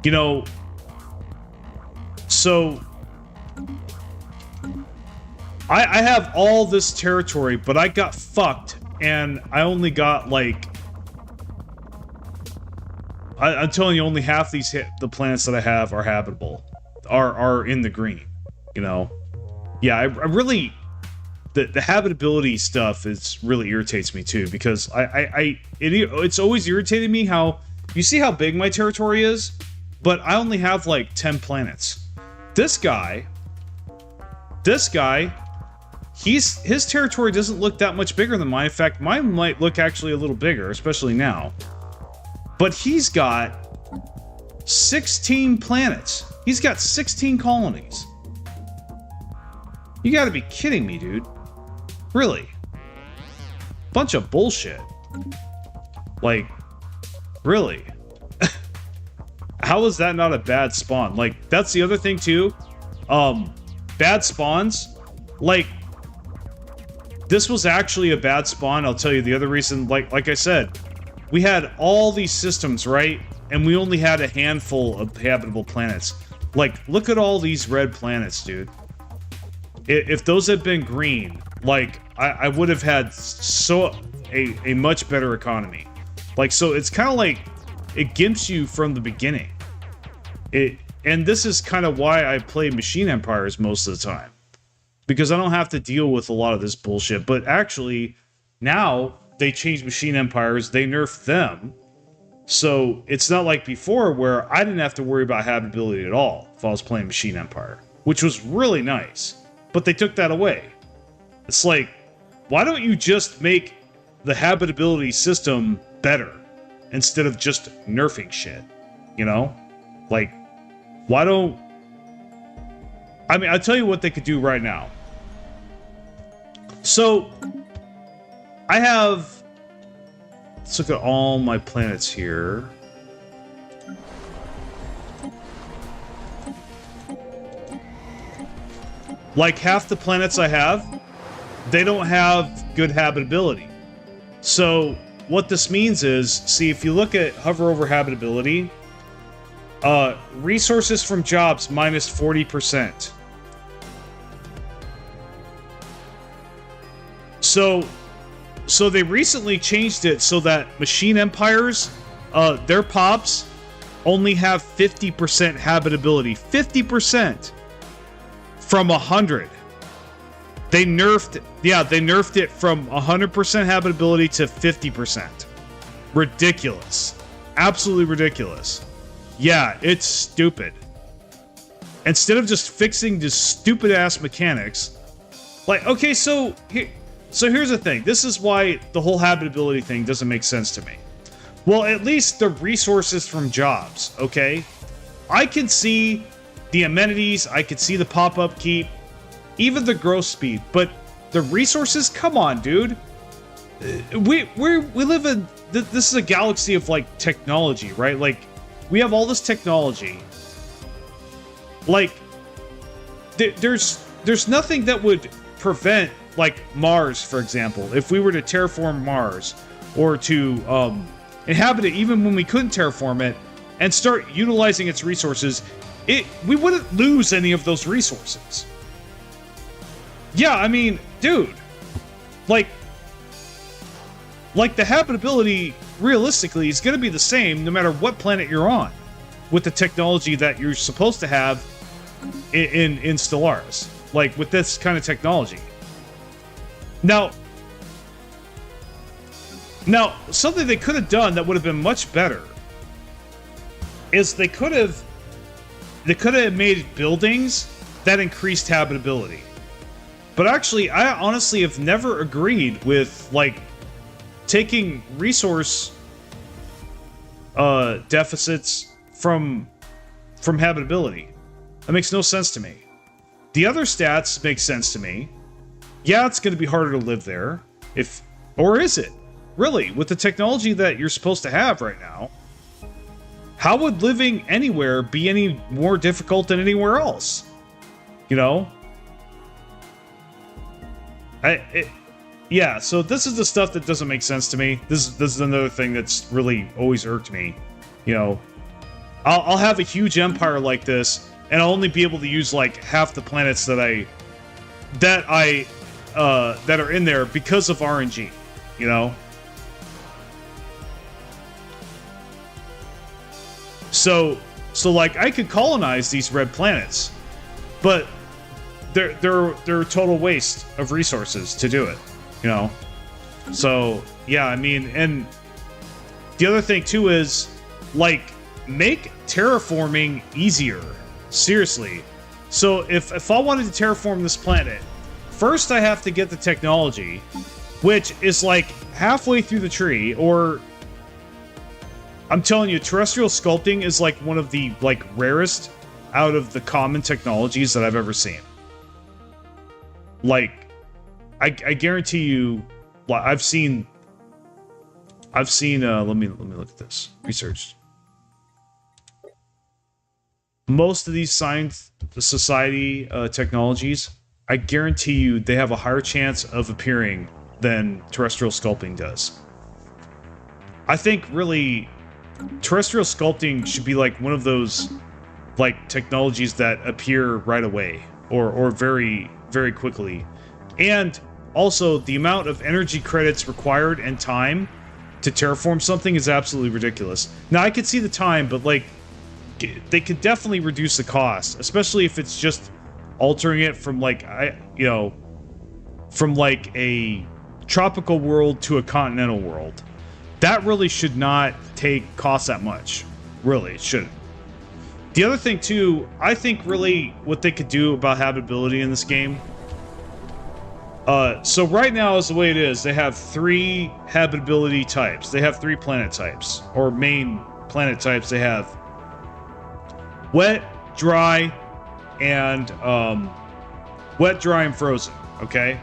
you know, so I have all this territory, but I got fucked, and I only got like, I'm telling you, only half the planets that I have are habitable, are in the green, you know. Yeah, I really, the habitability stuff really irritates me too, because it's always irritated me how, you see how big my territory is? But I only have like 10 planets. This guy, his territory doesn't look that much bigger than mine. In fact, mine might look actually a little bigger, especially now. But he's got 16 planets. He's got 16 colonies. You gotta be kidding me, dude. Really? Bunch of bullshit. Like, really? How is that not a bad spawn? Like, that's the other thing too. Bad spawns. Like, this was actually a bad spawn. I'll tell you the other reason. Like I said, we had all these systems, right? And we only had a handful of habitable planets. Like, look at all these red planets, dude. If those had been green, like, I would have had a much better economy. Like, so it's kind of like it gimps you from the beginning. And this is kind of why I play Machine Empires most of the time. Because I don't have to deal with a lot of this bullshit. But actually, now they changed Machine Empires, they nerfed them. So it's not like before where I didn't have to worry about habitability at all if I was playing Machine Empire, which was really nice. But they took that away. It's like, why don't you just make the habitability system better instead of just nerfing shit? You know? Like, why don't... I mean, I'll tell you what they could do right now. So, I have... Let's look at all my planets here. Like, half the planets I have, they don't have good habitability. So, what this means is, see, if you look at hover over habitability, resources from jobs minus 40%. So they recently changed it so that Machine Empires, their pops only have 50% habitability. 50% from 100. They nerfed it from 100% habitability to 50%. Ridiculous. Absolutely ridiculous. Yeah, it's stupid. Instead of just fixing the stupid ass mechanics, like, okay, so here's the thing. This is why the whole habitability thing doesn't make sense to me. Well, at least the resources from jobs, okay? I can see the amenities, I can see the pop-up keep, even the growth speed, but the resources, come on, dude. We live in, this is a galaxy of, like, technology, right? Like, we have all this technology. Like, there's nothing that would prevent, like, Mars, for example, if we were to terraform Mars, or to inhabit it even when we couldn't terraform it, and start utilizing its resources, we wouldn't lose any of those resources. Yeah, I mean, dude, like the habitability, realistically, is going to be the same no matter what planet you're on, with the technology that you're supposed to have in Stellaris, like, with this kind of technology. Now, something they could have done that would have been much better is they could have made buildings that increased habitability. But actually, I honestly have never agreed with, like, taking resource deficits from habitability. That makes no sense to me. The other stats make sense to me. Yeah, it's going to be harder to live there. Or is it? Really, with the technology that you're supposed to have right now, how would living anywhere be any more difficult than anywhere else? You know? Yeah, so this is the stuff that doesn't make sense to me. This is another thing that's really always irked me. You know, I'll have a huge empire like this, and I'll only be able to use, like, half the planets that are in there because of RNG, you know? So like, I could colonize these red planets, but they're a total waste of resources to do it, you know? So, yeah, I mean, and the other thing, too, is, like, make terraforming easier. Seriously. So, if I wanted to terraform this planet, first I have to get the technology, which is like halfway through the tree, or I'm telling you, terrestrial sculpting is like one of the like rarest out of the common technologies that I've ever seen. Like, I guarantee you, I've seen. Let me look at this. Researched. Most of these science society technologies, I guarantee you, they have a higher chance of appearing than terrestrial sculpting does. I think really, terrestrial sculpting should be like one of those like technologies that appear right away or very, very quickly. And also, the amount of energy credits required and time to terraform something is absolutely ridiculous. Now, I could see the time, but like, they could definitely reduce the cost, especially if it's just altering it from like, from like a tropical world to a continental world. That really should not cost that much. Really, it shouldn't. The other thing too, I think really what they could do about habitability in this game. So right now, is the way it is, they have 3 habitability types. They have 3 planet types, or main planet types. They have wet, dry, and frozen. Okay.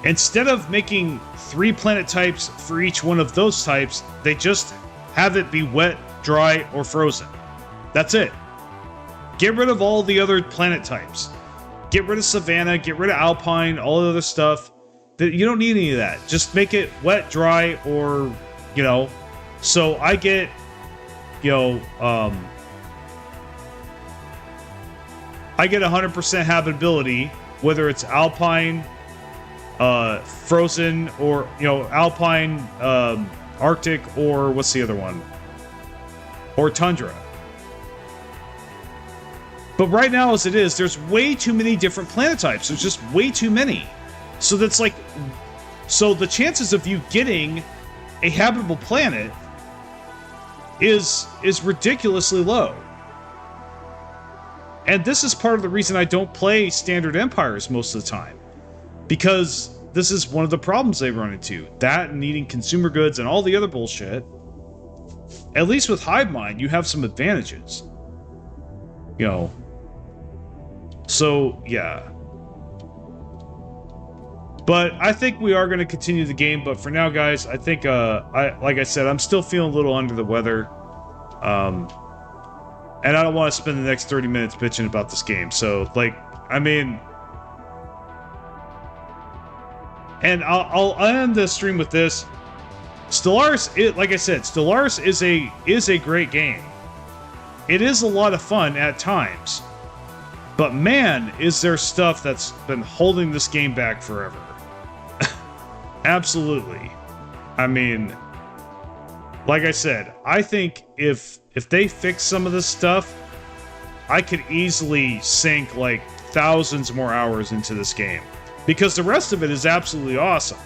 Instead of making 3 planet types for each one of those types, they just have it be wet, dry, or frozen. That's it. Get rid of all the other planet types. Get rid of Savannah, get rid of Alpine, all the other stuff. You don't need any of that. Just make it wet, dry, or, so I get, I get 100% habitability, whether it's Alpine, frozen, or, Alpine, Arctic, or what's the other one? Or Tundra. But right now, as it is, there's way too many different planet types. There's just way too many. So that's like... So the chances of you getting a habitable planet is ridiculously low. And this is part of the reason I don't play standard empires most of the time. Because this is one of the problems they run into. That and needing consumer goods and all the other bullshit. At least with Hive Mind, you have some advantages. So, yeah. But I think we are going to continue the game. But for now, guys, I think, like I said, I'm still feeling a little under the weather. And I don't want to spend the next 30 minutes bitching about this game. So, like, I mean... And I'll end the stream with this. Stellaris, like I said, Stellaris is a great game. It is a lot of fun at times. But man, is there stuff that's been holding this game back forever. Absolutely. I mean, like I said, I think if they fix some of this stuff, I could easily sink like thousands more hours into this game. Because the rest of it is absolutely awesome.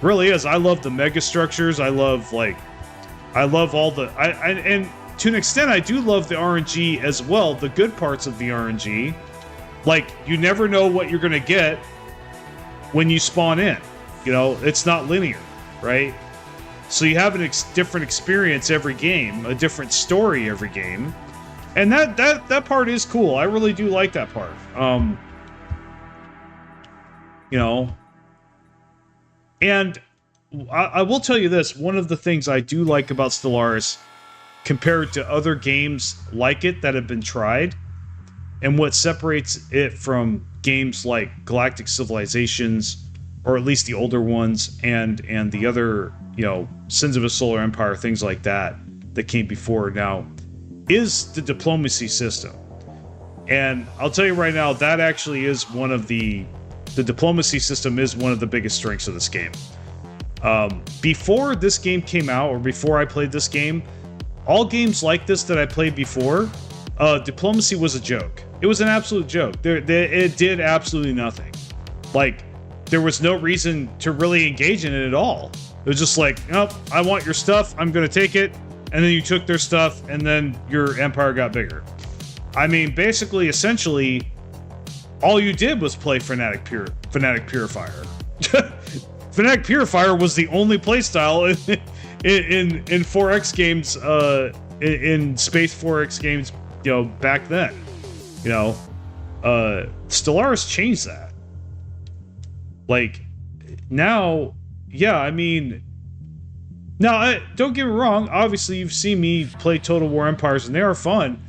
Really is. I love the mega structures. I love all the... And to an extent, I do love the RNG as well, the good parts of the RNG. Like, you never know what you're going to get when you spawn in. It's not linear, right? So you have a different experience every game, a different story every game. And that part is cool. I really do like that part. And I will tell you this, one of the things I do like about Stellaris compared to other games like it that have been tried, and what separates it from games like Galactic Civilizations, or at least the older ones, and the other, Sins of a Solar Empire, things like that came before now, is the diplomacy system. And I'll tell you right now, that actually is one of the diplomacy system is one of the biggest strengths of this game. Before this game came out, or before I played this game, all games like this that I played before, diplomacy was a joke. It was an absolute joke. It did absolutely nothing. Like, there was no reason to really engage in it at all. It was just like, nope, I want your stuff, I'm gonna take it, and then you took their stuff, and then your empire got bigger. I mean, basically, essentially, all you did was play Fnatic Purifier. Fnatic Purifier was the only playstyle in 4X games, in Space 4X games, you know, back then. You know, Stellaris changed that. Like, now, yeah, I mean, now, don't get me wrong, obviously you've seen me play Total War Empires, and they are fun.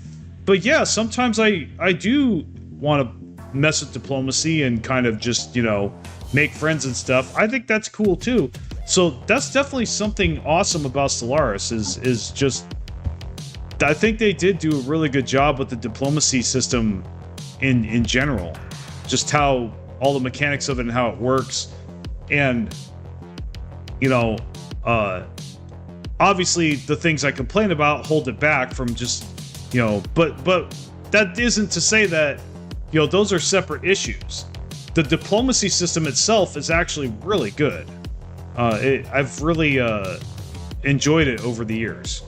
But yeah, sometimes I do want to mess with diplomacy and kind of just, you know, make friends and stuff. I think that's cool too. So that's definitely something awesome about Stellaris is just, I think they did do a really good job with the diplomacy system in general. Just how all the mechanics of it and how it works. And, you know, obviously the things I complain about hold it back from just, you know, but that isn't to say that, you know, those are separate issues. The diplomacy system itself is actually really good. I've really enjoyed it over the years,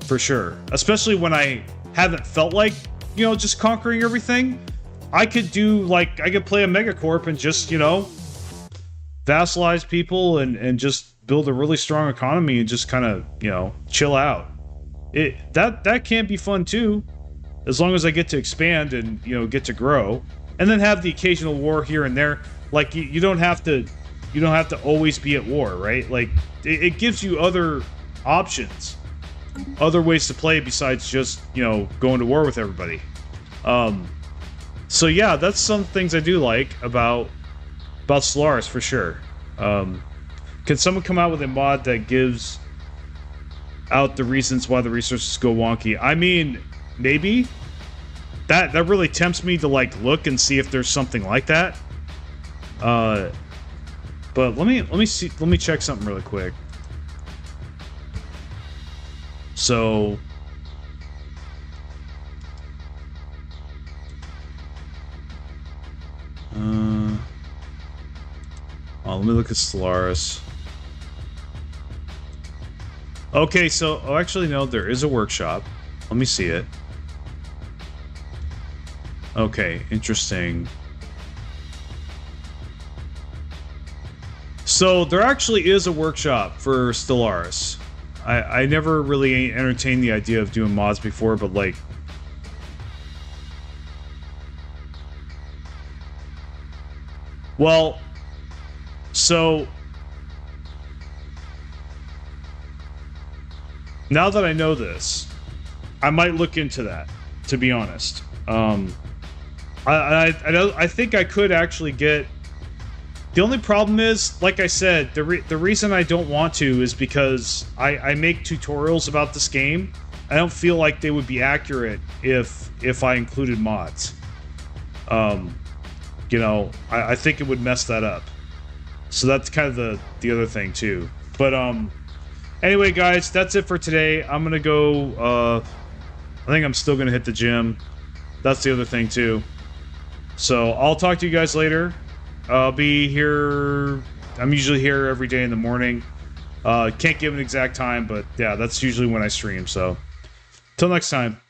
for sure. Especially when I haven't felt like, you know, just conquering everything. I could play a megacorp and just, you know, vassalize people and just build a really strong economy and just kind of, you know, chill out. That can be fun too, as long as I get to expand and, you know, get to grow, and then have the occasional war here and there. Like you don't have to always be at war, right? Like it gives you other options, other ways to play besides just, you know, going to war with everybody. So yeah, that's some things I do like about Stellaris for sure. Can someone come out with a mod that gives out the reasons why the resources go wonky? I mean, maybe. That really tempts me to like look and see if there's something like that. But let me check something really quick. So let me look at Stellaris. Okay, so actually no, there is a workshop. Let me see it. Okay, interesting. So there actually is a workshop for Stellaris. I never really entertained the idea of doing mods before, but like, well, so now that I know this, I might look into that, to be honest. I think I could actually get. The only problem is, like I said, the reason I don't want to is because I make tutorials about this game. I don't feel like they would be accurate if I included mods. You know, I think it would mess that up. So that's kind of the other thing too. But anyway, guys, that's it for today. I'm gonna go. I think I'm still gonna hit the gym. That's the other thing too. So I'll talk to you guys later. I'll be here. I'm usually here every day in the morning. Can't give an exact time, but yeah, that's usually when I stream. So till next time.